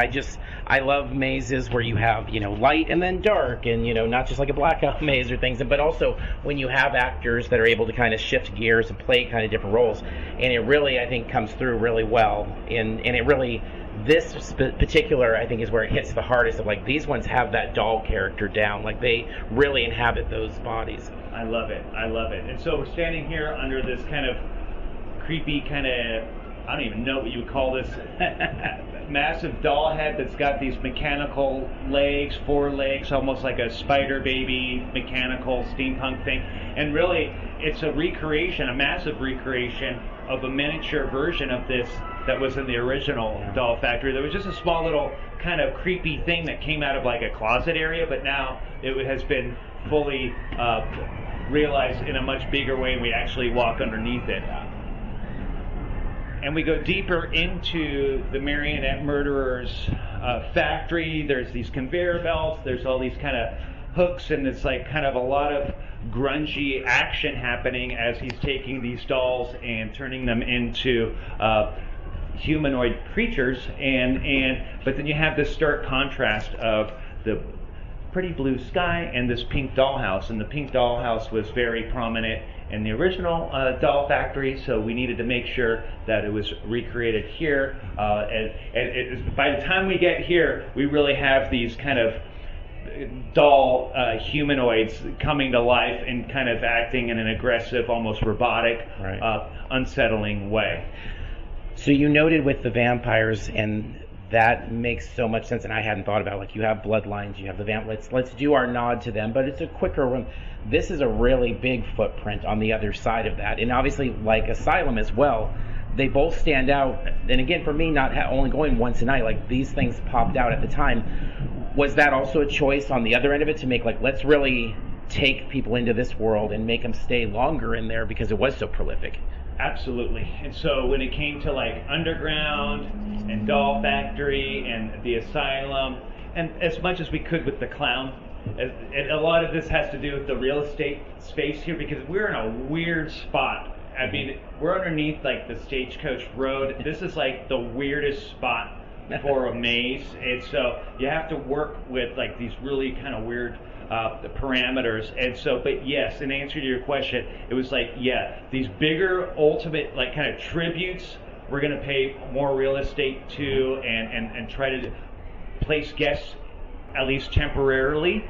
I love mazes where you have, light and then dark, and, not just like a blackout maze or things, but also when you have actors that are able to kind of shift gears and play kind of different roles. And it really, I think, comes through really well. And it really, this particular, I think, is where it hits the hardest of, like, these ones have that doll character down. Like, they really inhabit those bodies. I love it. And so we're standing here under this kind of creepy kind of, I don't even know what you would call this, massive doll head that's got these mechanical legs, 4 legs, almost like a spider baby mechanical steampunk thing. And really, it's a recreation, a massive recreation of a miniature version of this that was in the original doll factory. There was just a small little kind of creepy thing that came out of like a closet area, but now it has been fully realized in a much bigger way, and we actually walk underneath it. And we go deeper into the marionette murderer's factory. There's these conveyor belts, there's all these kind of hooks, and it's like kind of a lot of grungy action happening as he's taking these dolls and turning them into humanoid creatures, but then you have this stark contrast of the pretty blue sky and this pink dollhouse, and the pink dollhouse was very prominent in the original doll factory, so we needed to make sure that it was recreated here, and by the time we get here, we really have these kind of doll humanoids coming to life and kind of acting in an aggressive, almost robotic, unsettling way. So you noted with the vampires, and that makes so much sense, and I hadn't thought about, like, you have bloodlines, you have the let's do our nod to them, but it's a quicker one. This is a really big footprint on the other side of that, and obviously, like Asylum as well, they both stand out. And again, for me, not only going once a night, like, these things popped out at the time. Was that also a choice on the other end of it to make, like, let's really take people into this world and make them stay longer in there because it was so prolific? Absolutely. And so when it came to like Underground and Doll Factory and the Asylum, and as much as we could with the Clown, and a lot of this has to do with the real estate space here, because we're in a weird spot. I mean, we're underneath like the Stagecoach Road. This is like the weirdest spot for a maze, and so you have to work with like these really kind of weird parameters. And so, but yes, in answer to your question, it was like, yeah, these bigger ultimate like kind of tributes we're going to pay more real estate to, and try to place guests at least temporarily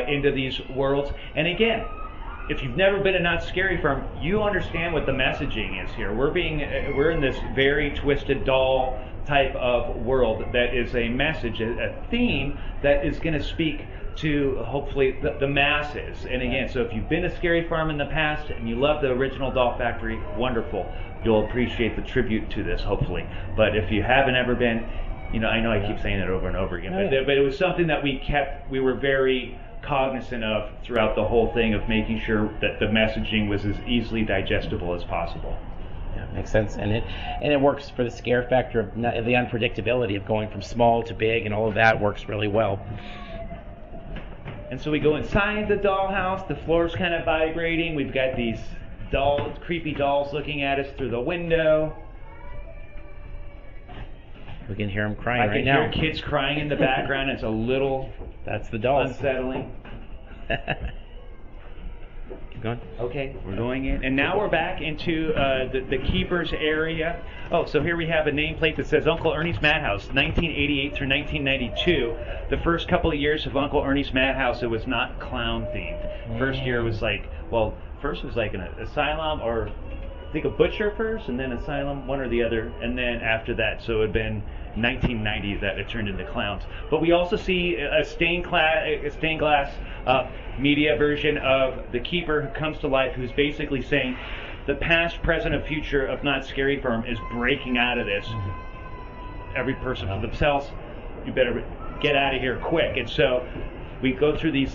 into these worlds. And again, if you've never been to Not Scary Farm, you understand what the messaging is here. We're in this very twisted doll type of world that is a message, a theme that is going to speak to hopefully the masses. And again, so if you've been to Scary Farm in the past and you love the original Doll Factory, wonderful. you'll appreciate the tribute to this, hopefully. But if you haven't ever been, I know I keep saying it over and over again, but it was something that we were very cognizant of throughout the whole thing, of making sure that the messaging was as easily digestible as possible. Yeah, makes sense, and it works for the scare factor of the unpredictability of going from small to big, and all of that works really well. And so we go inside the dollhouse. The floor's kind of vibrating. We've got these creepy dolls looking at us through the window. We can hear them crying right now. now. I can hear kids crying in the background. It's a little That's the dolls. unsettling. Keep going. Okay, we're going in. And now we're back into the keeper's area. Oh, so here we have a nameplate that says Uncle Ernie's Madhouse, 1988 through 1992. The first couple of years of Uncle Ernie's Madhouse, it was not clown themed. First year was first was like an asylum, or I think a butcher first, and then asylum, one or the other, and then after that, so it had been 1990 that it turned into clowns. But we also see a stained glass media version of the keeper who comes to life, who's basically saying the past, present, and future of Not Scary Farm is breaking out of this. Every person for themselves. You better get out of here quick. And so we go through these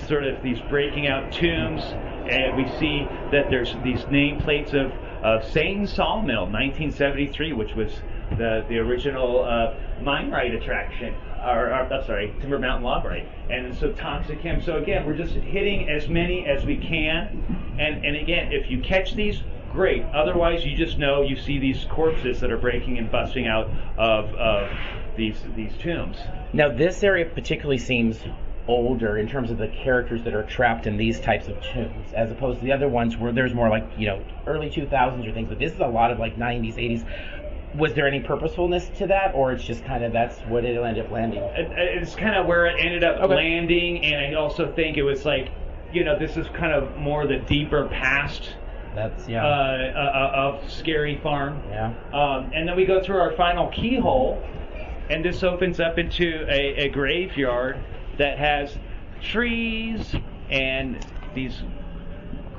breaking out tombs, and we see that there's these nameplates of Satan's Sawmill, 1973, which was the original mine right attraction, Timber Mountain Log Ride, and so Toxic Chem. So again, we're just hitting as many as we can, and again, if you catch these, great. Otherwise, you just know you see these corpses that are breaking and busting out of these tombs. Now, this area particularly seems older in terms of the characters that are trapped in these types of tombs, as opposed to the other ones where there's more like, early 2000s or things, but this is a lot of like 90s, 80s. Was there any purposefulness to that, or it's just kind of that's what it ended up landing? It's kind of where it ended up landing, and I also think it was like, this is kind of more the deeper past of Scary Farm. Yeah. And then we go through our final keyhole, and this opens up into a graveyard that has trees and these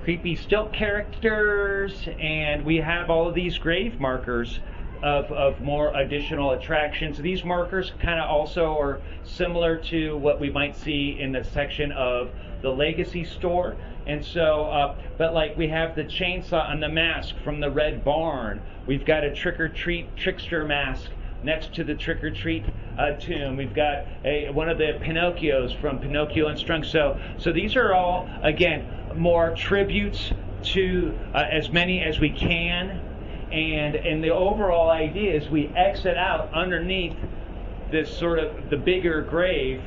creepy stilt characters, and we have all of these grave markers of more additional attractions. These markers kind of also are similar to what we might see in the section of the Legacy store. And so, but like we have the chainsaw and the mask from the Red Barn. We've got a trick-or-treat trickster mask next to the trick-or-treat tomb. We've got one of the Pinocchios from Pinocchio Unstrung. So these are all, again, more tributes to as many as we can. And the overall idea is we exit out underneath this sort of the bigger grave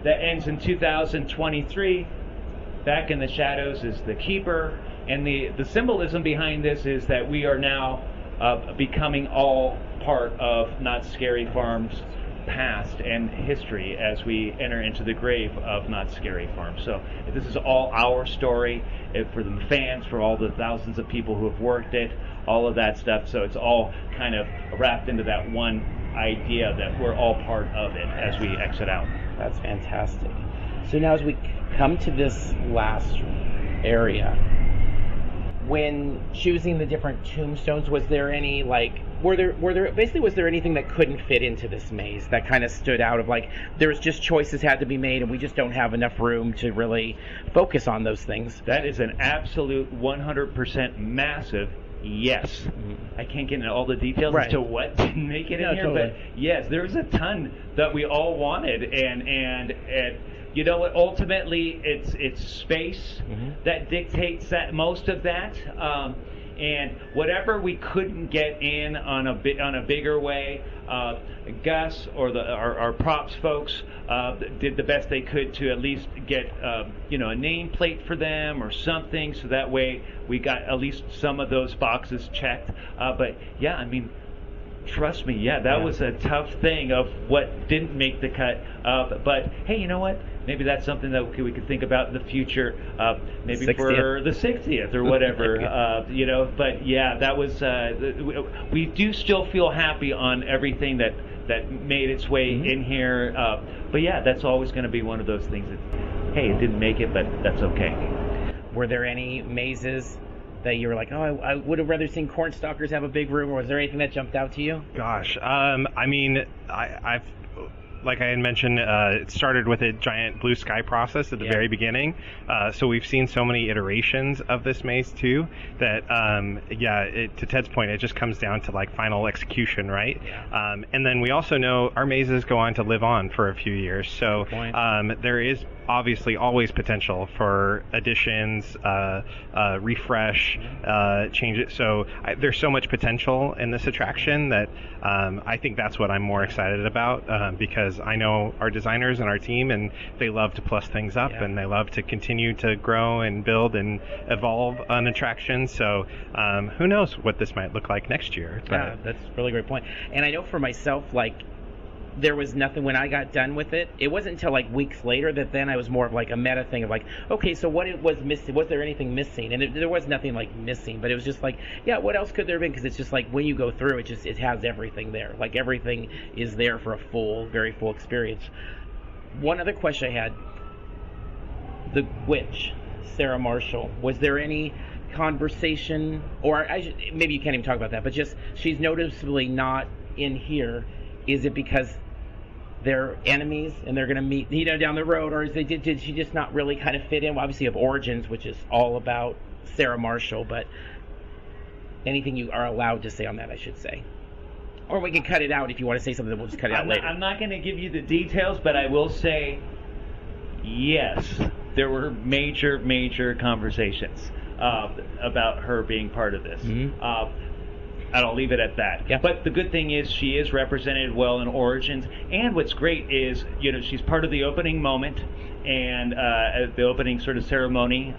that ends in 2023. Back in the shadows is the keeper, and the symbolism behind this is that we are now becoming all part of Not Scary Farm's past and history as we enter into the grave of Not Scary Farm. So this is all our story for the fans, for all the thousands of people who have worked it, all of that stuff. So it's all kind of wrapped into that one idea that we're all part of it as we exit out. That's fantastic. So now as we come to this last area, when choosing the different tombstones, was there any was there anything that couldn't fit into this maze that kind of stood out of there was just choices had to be made and we just don't have enough room to really focus on those things? That is an absolute 100% massive yes. I can't get into all the details as to what didn't make it in here, totally. But yes, there was a ton that we all wanted, and you know what? Ultimately, it's space that dictates that most of that, and whatever we couldn't get in on a bigger way, Gus or our props folks did the best they could to at least get a nameplate for them or something, so that way we got at least some of those boxes checked. But yeah, I mean, trust me, that was a tough thing of what didn't make the cut. But hey, you know what? Maybe that's something that we could think about in the future, maybe 60th. For the 60th or whatever, But yeah, that was. We do still feel happy on everything that made its way in here. But yeah, that's always going to be one of those things that, hey, it didn't make it, but that's okay. Were there any mazes that you were like, oh, I would have rather seen Cornstalkers have a big room, or was there anything that jumped out to you? Gosh, I mean, I've like I had mentioned, it started with a giant blue sky process at the very beginning. So we've seen so many iterations of this maze too that, to Ted's point, it just comes down to like final execution, right? Yeah. And then we also know our mazes go on to live on for a few years. So there is obviously always potential for additions, refresh, change it. So there's so much potential in this attraction that I think that's what I'm more excited about, because I know our designers and our team, and they love to plus things up, and they love to continue to grow and build and evolve an attraction. So who knows what this might look like next year. But yeah, that's a really great point. And I know for myself, like, there was nothing when I got done with it. It wasn't until like weeks later that then I was more of like a meta thing of like, okay, so what it was missing? Was there anything missing? And there was nothing like missing, but it was just like, yeah, what else could there have been? Because it's just like when you go through it, it has everything there. Like everything is there for a very full experience. One other question I had: the witch, Sarah Marshall. Was there any conversation, or maybe you can't even talk about that, but just she's noticeably not in here. Is it because they're enemies and they're going to meet, down the road, or did she just not really kind of fit in? Well, obviously, you have Origins, which is all about Sarah Marshall, but anything you are allowed to say on that, I should say. Or we can cut it out if you want to say something, we'll just cut it out later. I'm not going to give you the details, but I will say, yes, there were major conversations about her being part of this. Mm-hmm. And I'll leave it at that. Yeah. But the good thing is she is represented well in Origins. And what's great is, she's part of the opening moment and the opening sort of ceremony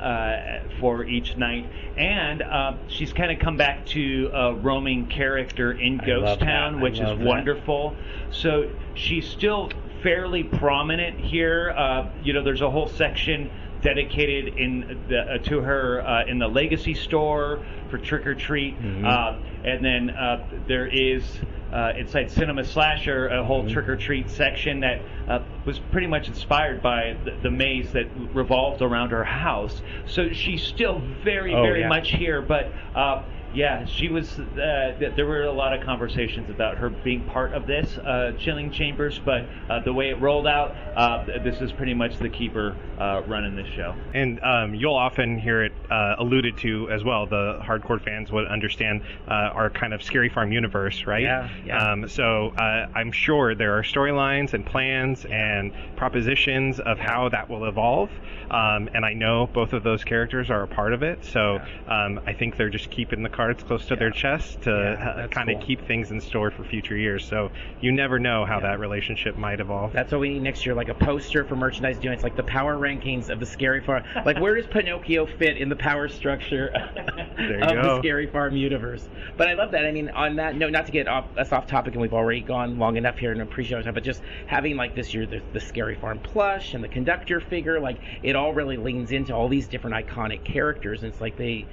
for each night. And she's kind of come back to a roaming character in Ghost Town, which is wonderful. So she's still fairly prominent here. There's a whole section dedicated to her in the Legacy store for Trick or Treat, and then there is inside Cinema Slasher a whole Trick or Treat section that was pretty much inspired by the maze that revolved around her house. So she's still very much here, but she was. There were a lot of conversations about her being part of this Chilling Chambers, but the way it rolled out, this is pretty much the keeper running this show. And you'll often hear it alluded to as well. The hardcore fans would understand our kind of Scary Farm universe, right? Yeah. So I'm sure there are storylines and plans and propositions of how that will evolve. And I know both of those characters are a part of it. So I think they're just keeping the cards close to their chest to kind of keep things in store for future years. So you never know how that relationship might evolve. That's what we need next year, like a poster for merchandise doing. It's like the power rankings of the Scary Farm. Like, where does Pinocchio fit in the power structure of the Scary Farm universe? But I love that. I mean, on that note, not to get us off topic, and we've already gone long enough here and appreciate our time, but just having like this year the Scary Farm plush and the conductor figure, like it all really leans into all these different iconic characters. And it's like they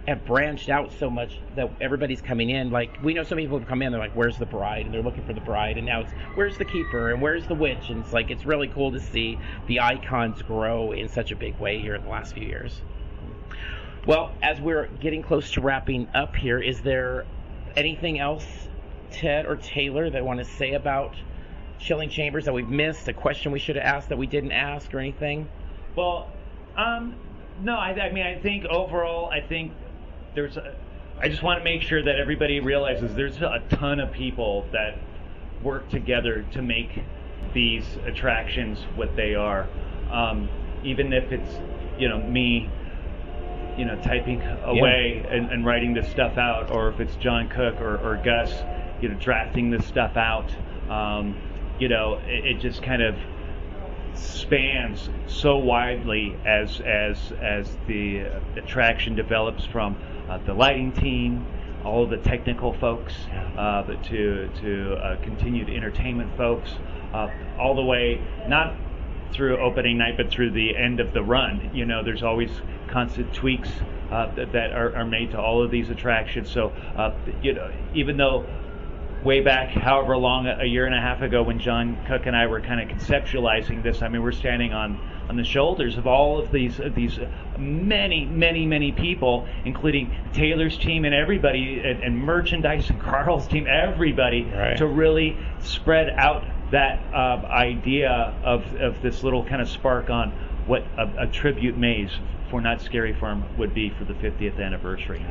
have branched out so much that everybody's coming in. Like, we know so many people who come in, they're like, where's the bride? And they're looking for the bride. And now it's, where's the keeper? And where's the witch? And it's like, it's really cool to see the icons grow in such a big way here in the last few years. Well, as we're getting close to wrapping up here, is there anything else, Ted or Taylor, that want to say about Chilling Chambers that we've missed? A question we should have asked that we didn't ask, or anything? Well, no, I mean, I think overall, I just want to make sure that everybody realizes there's a ton of people that work together to make these attractions what they are. Even if it's, me, typing away and writing this stuff out, or if it's John Cook or Gus, drafting this stuff out, it just kind of spans so widely as the attraction develops, from the lighting team, all of the technical folks, to continued entertainment folks, all the way not through opening night but through the end of the run. There's always constant tweaks that are made to all of these attractions. So even though way back, however long, a year and a half ago, when John Cook and I were kind of conceptualizing this. I mean, we're standing on the shoulders of all of these many people, including Taylor's team and everybody, and merchandise and Carl's team, everybody, right, to really spread out that idea of this little kind of spark on what a tribute maze for Knott's Scary Farm would be for the 50th anniversary.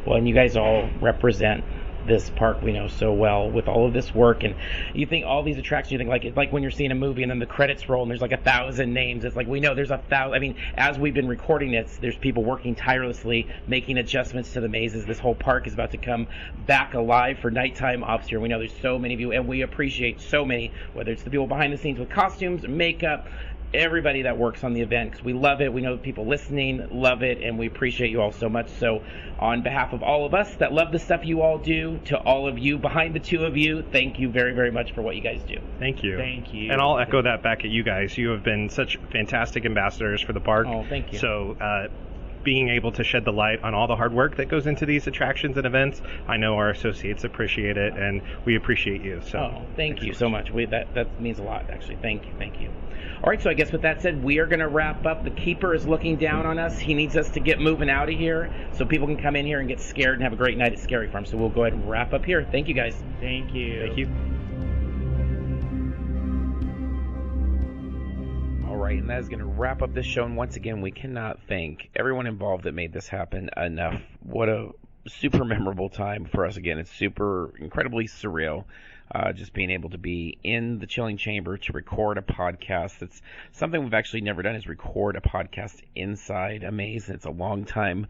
Well, and you guys all represent this park we know so well with all of this work, and you think all these attractions, you think like it's like when you're seeing a movie and then the credits roll and there's like 1,000 names. It's like we know there's 1,000. I mean, as we've been recording this, there's people working tirelessly making adjustments to the mazes. This whole park is about to come back alive for nighttime ops here. We know there's so many of you, and we appreciate so many, whether it's the people behind the scenes with costumes, makeup, everybody that works on the event, because we love it. We know the people listening love it, and we appreciate you all so much. So on behalf of all of us that love the stuff you all do, to all of you behind the two of you, thank you very, very much for what you guys do. Thank you. Thank you. And I'll echo that back at you guys. You have been such fantastic ambassadors for the park. Oh, thank you. So being able to shed the light on all the hard work that goes into these attractions and events, I know our associates appreciate it, and we appreciate you. So thank you so much. That means a lot, actually. Thank you. All right, so I guess with that said, we are going to wrap up. The keeper is looking down on us. He needs us to get moving out of here so people can come in here and get scared and have a great night at Scary Farm. So we'll go ahead and wrap up here. Thank you, guys. Thank you. Thank you. All right, and that is going to wrap up this show. And once again, we cannot thank everyone involved that made this happen enough. What a super memorable time for us. Again, it's super incredibly surreal. Just being able to be in the chilling chamber to record a podcast. It's something we've actually never done, is record a podcast inside a maze. It's a long time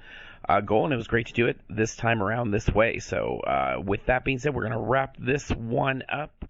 goal, and it was great to do it this time around this way. So with that being said, we're going to wrap this one up.